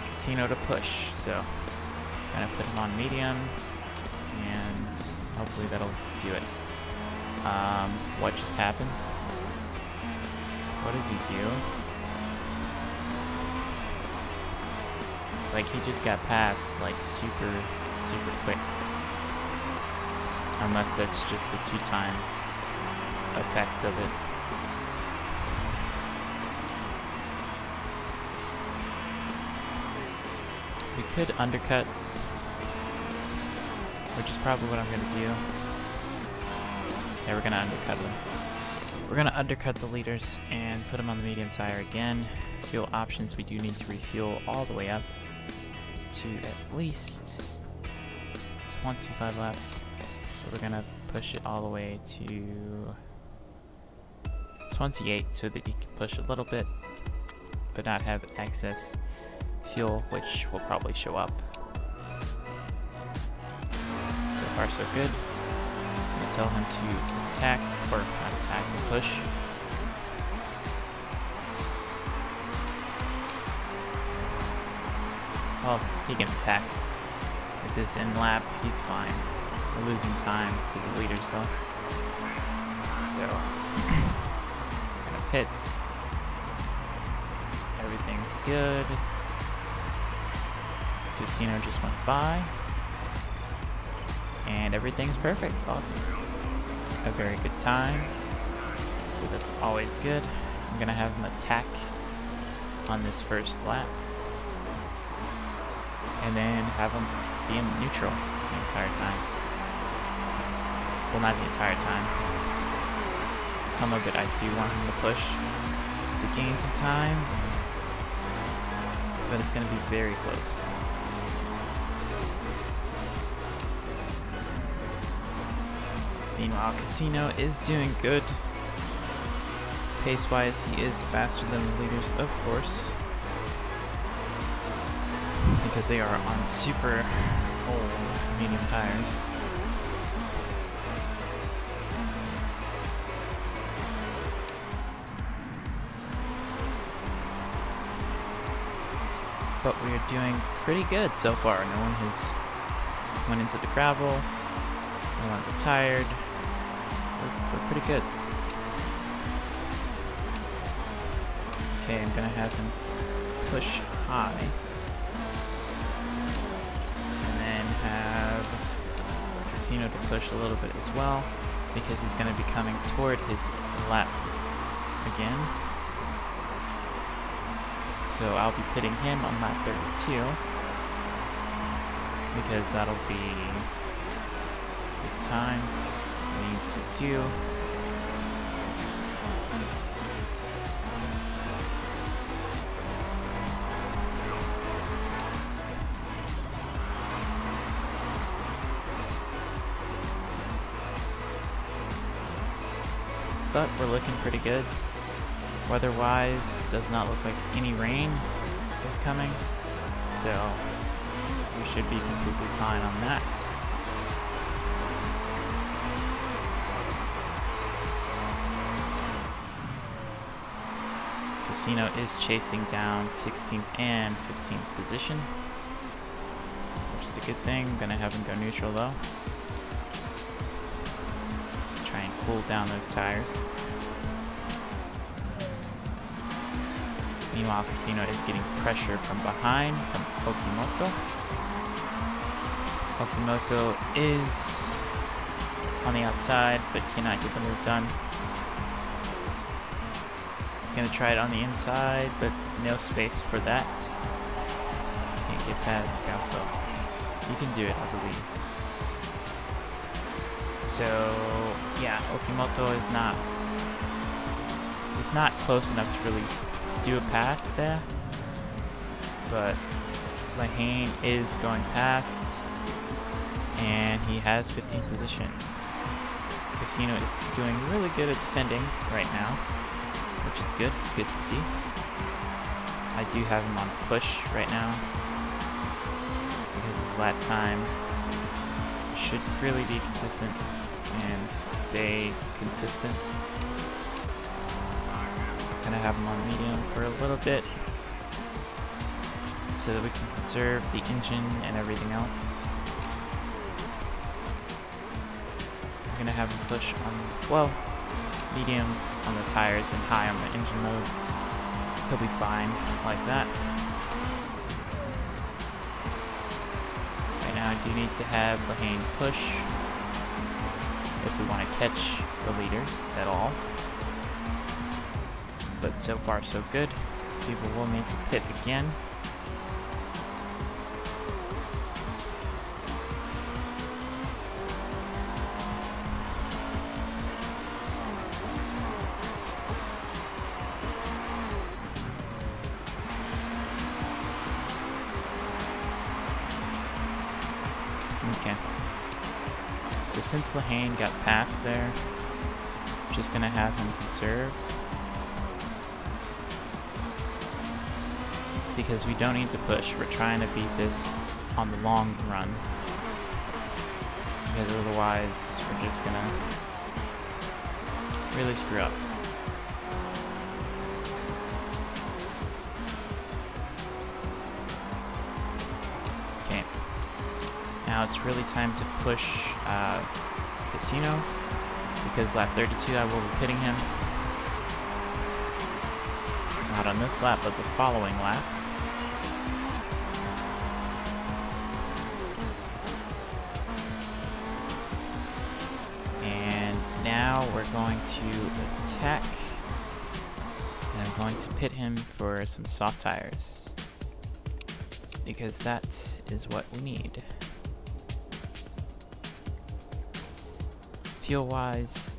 Casino to push. So I'm gonna put him on medium, and hopefully that'll do it. What just happened? What did he do? Like, he just got passed like super quick. Unless that's just the 2 times effect of it. We could undercut, which is probably what I'm going to do. Yeah, we're going to undercut them. We're going to undercut the leaders and put them on the medium tire again. Fuel options, we do need to refuel all the way up to at least 25 laps. So we're going to push it all the way to 28 so that you can push a little bit, but not have excess fuel, which will probably show up. So far so good. I'm going to tell him to attack, or not attack, and push. Well, he can attack. It's his in lap, he's fine. We're losing time to the leaders though. So, I'm going to pit. Everything's good. Casino just went by, and everything's perfect. Awesome. A very good time, so that's always good. I'm gonna have him attack on this first lap, and then have him be in neutral the entire time. Well, not the entire time. Some of it I do want him to push to gain some time, but it's gonna be very close. Meanwhile, Casino is doing good. Pace-wise, he is faster than the leaders, of course, because they are on super old medium tires. But we are doing pretty good so far. No one has went into the gravel. No one retired. pretty good. Okay, I'm gonna have him push high. And then have Casino to push a little bit as well, because he's gonna be coming toward his lap again. So I'll be pitting him on lap 32, because that'll be his time he needs to do. But we're looking pretty good. Weather-wise, does not look like any rain is coming, so we should be completely fine on that. Casino is chasing down 16th and 15th position, which is a good thing. I'm gonna have him go neutral though. Try and cool down those tires. Meanwhile, Casino is getting pressure from behind from Okimoto. Okimoto is on the outside, but cannot get the move done. He's going to try it on the inside, but no space for that. Can't get past Scalpo. You can do it, I believe. So, yeah, Okimoto is not... He's not close enough to really do a pass there, but Lehane is going past, and he has 15th position. Casino is doing really good at defending right now, which is good to see. I do have him on push right now, because his lap time should really be consistent and stay consistent. Gonna have them on medium for a little bit so that we can conserve the engine and everything else. I'm gonna have him push on, well, medium on the tires and high on the engine mode. He'll be fine like that. Right now I do need to have Lehane push if we want to catch the leaders at all. But so far so good. People will need to pit again. Okay. So since Lehane got past there, I'm just gonna have him conserve. Because we don't need to push. We're trying to beat this on the long run. Because otherwise, we're just gonna really screw up. Okay. Now it's really time to push Casino. Because lap 32, I will be pitting him. Not on this lap, but the following lap. Now we're going to attack, and I'm going to pit him for some soft tires, because that is what we need. Fuel wise,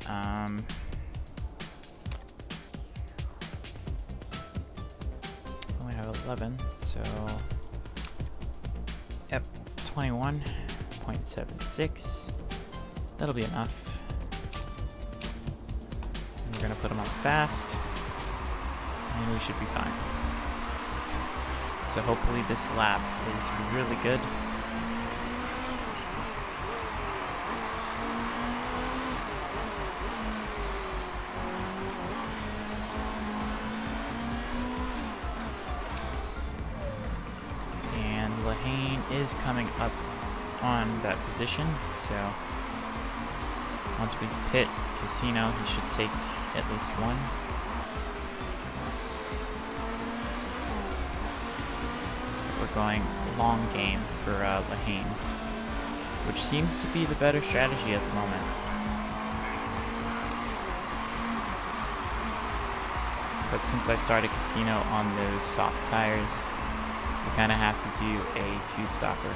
we have 11, so yep, 21.76. That'll be enough. We're gonna put them on fast, and we should be fine. So hopefully this lap is really good. And Lehane is coming up on that position, so once we pit Casino, he should take at least one. We're going long game for Lahane, which seems to be the better strategy at the moment. But since I started Casino on those soft tires, we kind of have to do a two-stopper.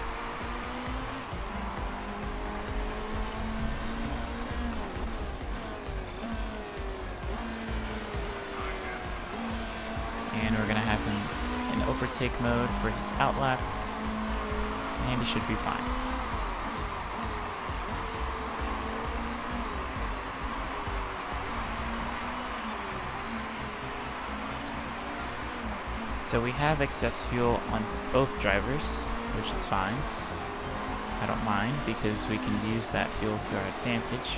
And we're going to have him in overtake mode for his outlap, and he should be fine. So we have excess fuel on both drivers, which is fine. I don't mind because we can use that fuel to our advantage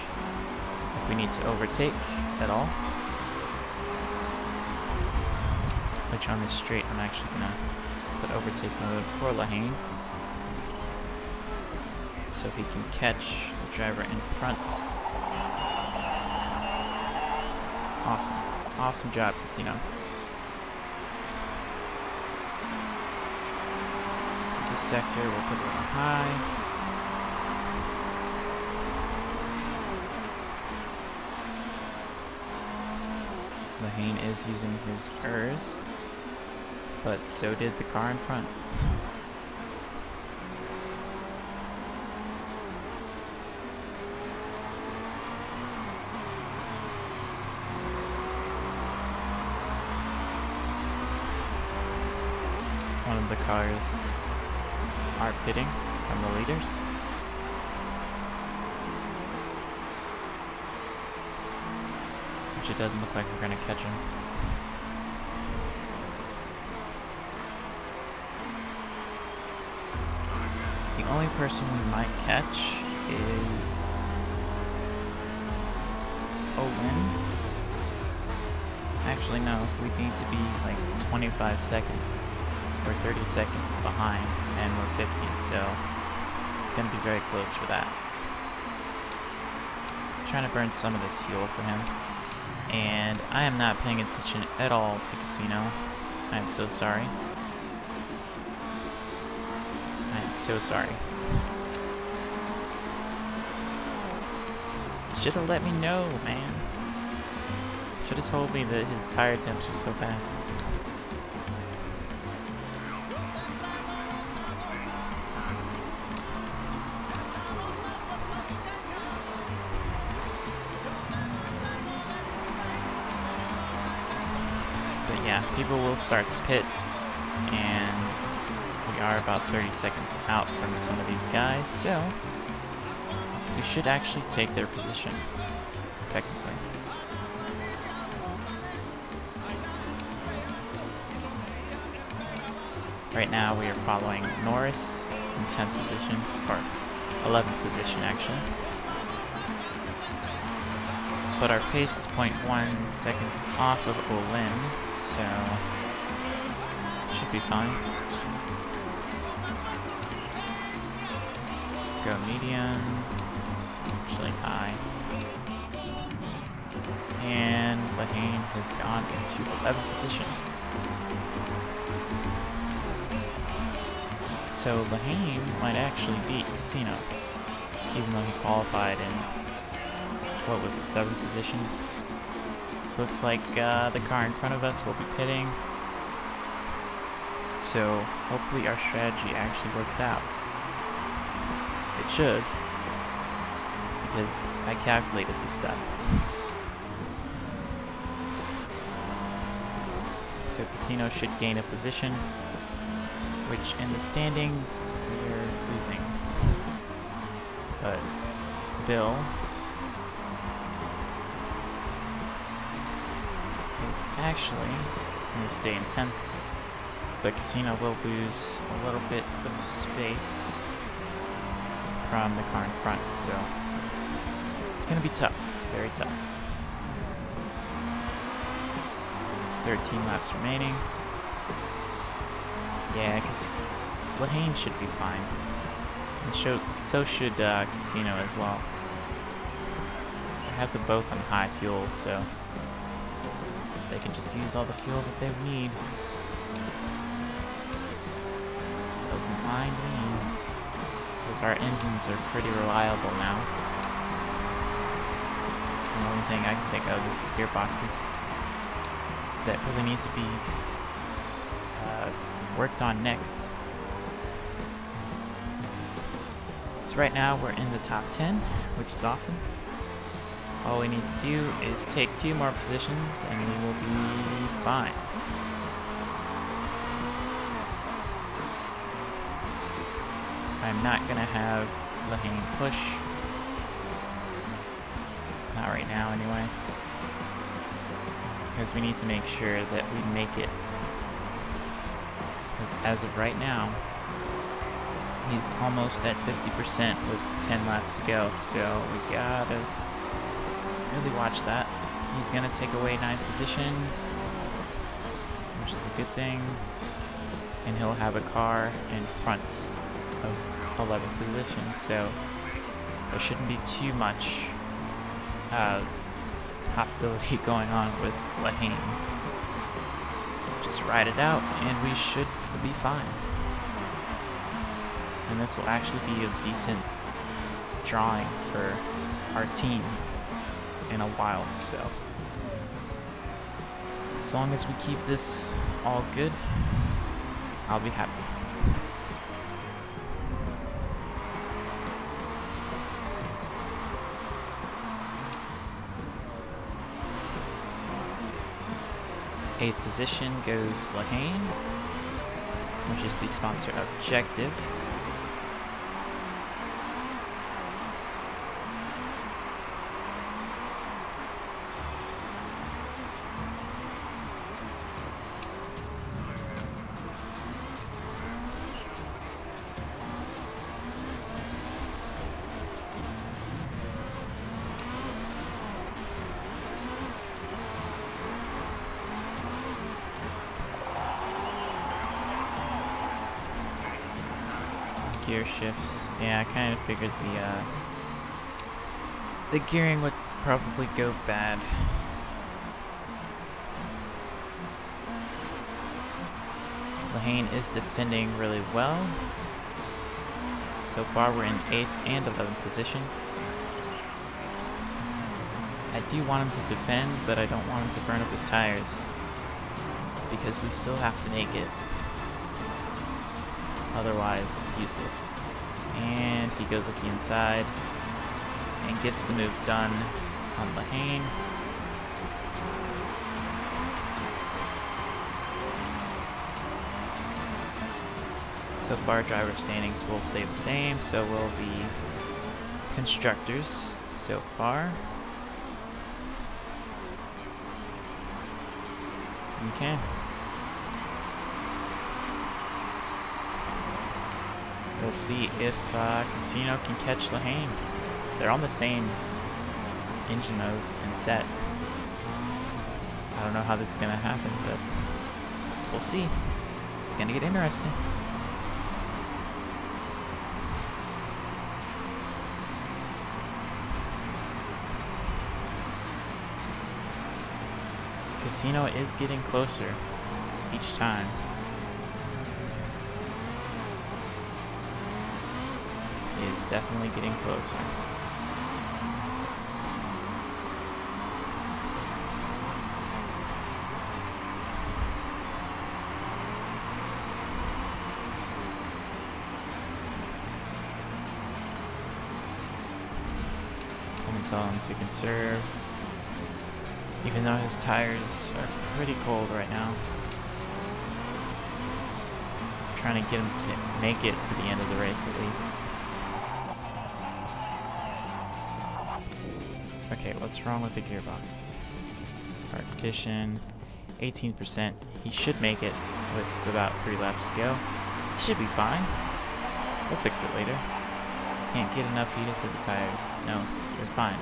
if we need to overtake at all. Which on this straight, I'm actually gonna put overtake mode for Lahane, so he can catch the driver in front. Awesome. Awesome job, Casino. This sector, we'll put it on high. Lahane is using his ERS, but so did the car in front. One of the cars are pitting from the leaders. Which it doesn't look like we're going to catch him. The only person we might catch is Owen. Actually, no, we need to be like 25 seconds or 30 seconds behind, and we're 50, so it's going to be very close for that. I'm trying to burn some of this fuel for him, and I am not paying attention at all to Casino. I am so sorry. I am so sorry. Should have let me know, man. Should have told me that his tire temps were so bad. But yeah, people will start to pit, and we are about 30 seconds out from some of these guys, so we should actually take their position, technically. Right now we are following Norris in 10th position, or 11th position actually. But our pace is 0.1 seconds off of Olin, so should be fine. Go medium, actually high. And Lahane has gone into 11th position. So Lahane might actually beat Casino, even though he qualified in, what was it, 7th position? So looks like the car in front of us will be pitting. So hopefully our strategy actually works out. It should, because I calculated this stuff. So Casino should gain a position, which in the standings we're losing. But Bill is actually going to stay in 10th. But Casino will lose a little bit of space from the car in front, so it's going to be tough, very tough. 13 laps remaining. Yeah, because Lahane should be fine. And so should Casino as well. They're have them both on high fuel, so they can just use all the fuel that they need. Doesn't mind me, because our engines are pretty reliable now. The only thing I can think of is the gearboxes that really need to be worked on next. So right now we're in the top 10, which is awesome. All we need to do is take 2 more positions and we will be fine. I'm not gonna have Lahane push. Not right now anyway. Because we need to make sure that we make it. Because as of right now, he's almost at 50% with 10 laps to go, so we gotta really watch that. He's gonna take away 9th position, which is a good thing, and he'll have a car in front of 11th position, so there shouldn't be too much hostility going on with Lahane. Just ride it out and we should be fine. And this will actually be a decent drawing for our team in a while, so as long as we keep this all good, I'll be happy. Eighth position goes Lahane, which is the sponsor objective. Gear shifts. Yeah, I kind of figured the gearing would probably go bad. Lahane is defending really well. So far we're in 8th and 11th position. I do want him to defend, but I don't want him to burn up his tires, because we still have to make it. Otherwise, it's useless. And he goes up the inside and gets the move done on Lahane. So far, driver standings will stay the same, so will the constructors so far. Okay. We'll see if Casino can catch Lahane. They're on the same engine mode and set. I don't know how this is going to happen, but we'll see. It's going to get interesting. Casino is getting closer each time. Is definitely getting closer. I'm gonna tell him to conserve, even though his tires are pretty cold right now. I'm trying to get him to make it to the end of the race at least. Okay, what's wrong with the gearbox? Part condition, 18%. He should make it with about 3 laps to go. He should be fine. We'll fix it later. Can't get enough heat into the tires. No, you're fine.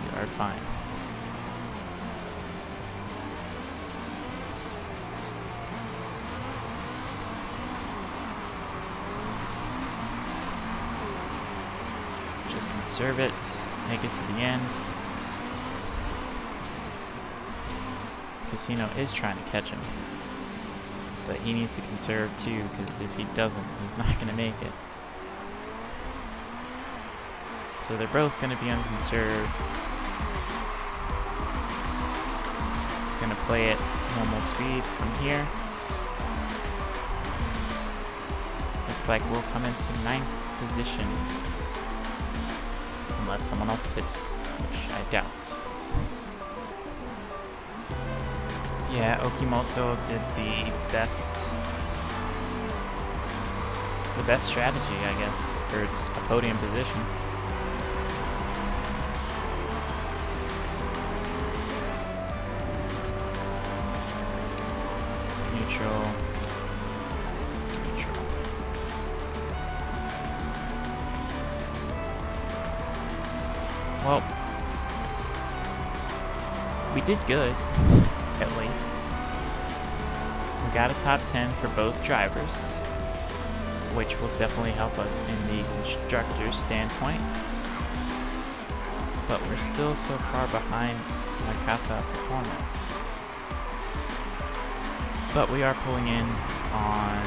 You are fine. Just conserve it. make it to the end. Casino is trying to catch him, but he needs to conserve too, because if he doesn't, he's not going to make it. So they're both going to be on conserve. Going to play it normal speed from here. Looks like we'll come into 9th position, unless someone else pits, which I doubt. Yeah, Okimoto did the best strategy, I guess, for a podium position. Neutral. Well, we did good, at least. We got a top 10 for both drivers, which will definitely help us in the constructor's standpoint. But we're still so far behind Nakata performance. But we are pulling in on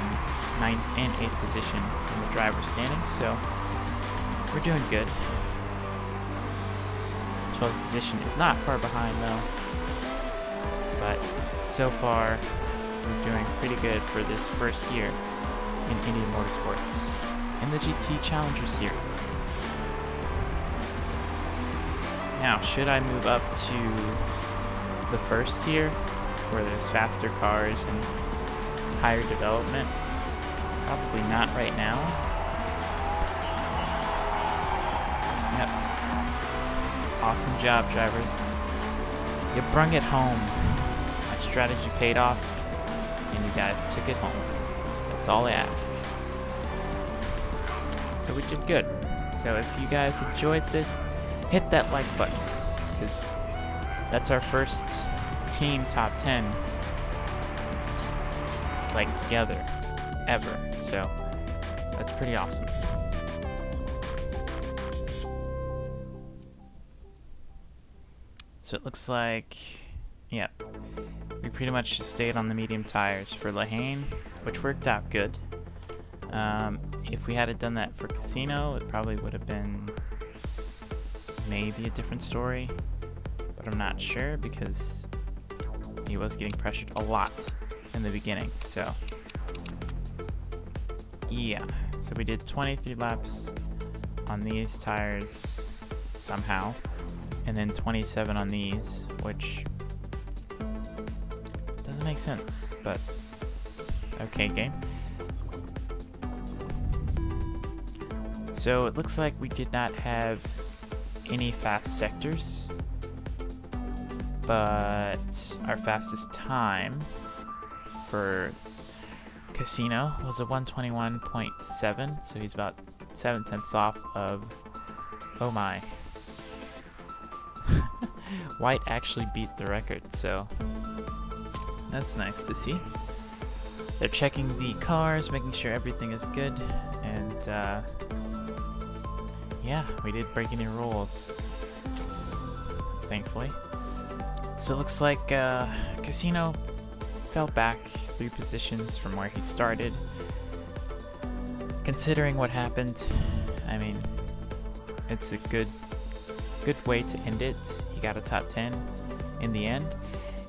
9th and 8th position in the driver's standings, so we're doing good. 12th position is not far behind though, but so far we're doing pretty good for this first year in Indian Motorsports in the GT Challenger Series. Now, should I move up to the first tier where there's faster cars and higher development? Probably not right now. Yep. Awesome job, drivers. You brung it home. My strategy paid off, and you guys took it home. That's all I ask. So we did good. So if you guys enjoyed this, hit that like button, because that's our first team top 10, like, together, ever. So that's pretty awesome. So it looks like, yeah, we pretty much just stayed on the medium tires for Lahane, which worked out good. If we had done that for Casino, it probably would have been maybe a different story, but I'm not sure because he was getting pressured a lot in the beginning. So yeah, so we did 23 laps on these tires somehow, and then 27 on these, which doesn't make sense, but okay, game. So it looks like we did not have any fast sectors, but our fastest time for Casino was a 121.7, so he's about 7/10 off of, oh my. White actually beat the record, so that's nice to see. They're checking the cars, making sure everything is good, and yeah, we did break any rules, thankfully. So it looks like Casino fell back 3 positions from where he started. Considering what happened, I mean, it's a good way to end it. He got a top 10 in the end,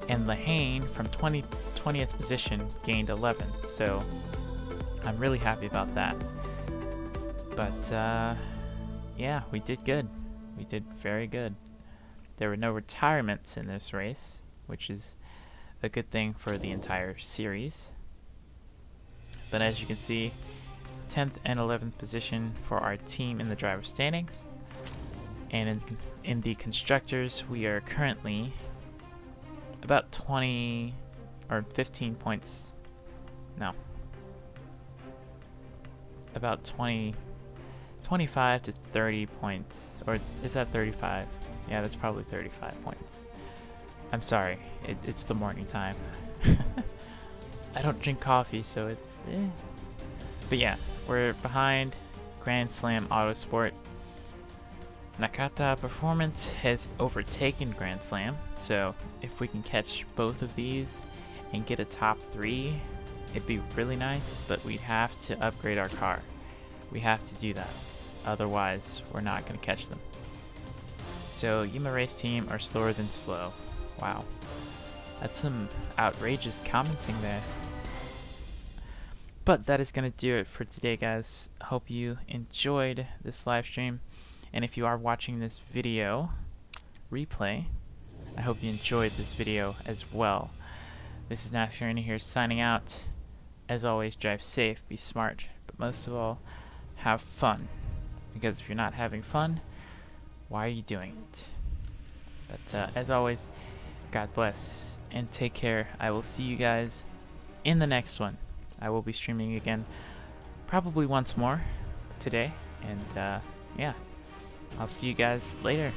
and Lahane from 20th position gained 11th, so I'm really happy about that. But yeah, we did good. We did very good. There were no retirements in this race, which is a good thing for the entire series. But as you can see, 10th and 11th position for our team in the driver's standings. And in the constructors, we are currently about 20 or 15 points. No. About 25 to 30 points. Or is that 35? Yeah, that's probably 35 points. I'm sorry, it's the morning time. I don't drink coffee, so it's eh. But yeah, we're behind Grand Slam Autosport. Nakata Performance has overtaken Grand Slam, so if we can catch both of these and get a top 3, it'd be really nice, but we'd have to upgrade our car. We have to do that, otherwise we're not going to catch them. So Yuma Race Team are slower than slow. Wow, that's some outrageous commenting there. But that is going to do it for today, guys. Hope you enjoyed this live stream. And if you are watching this video replay, I hope you enjoyed this video as well. This is NASCAR here signing out. As always, drive safe, be smart, but most of all, have fun. Because if you're not having fun, why are you doing it? But as always, God bless and take care. I will see you guys in the next one. I will be streaming again probably once more today. And yeah, I'll see you guys later.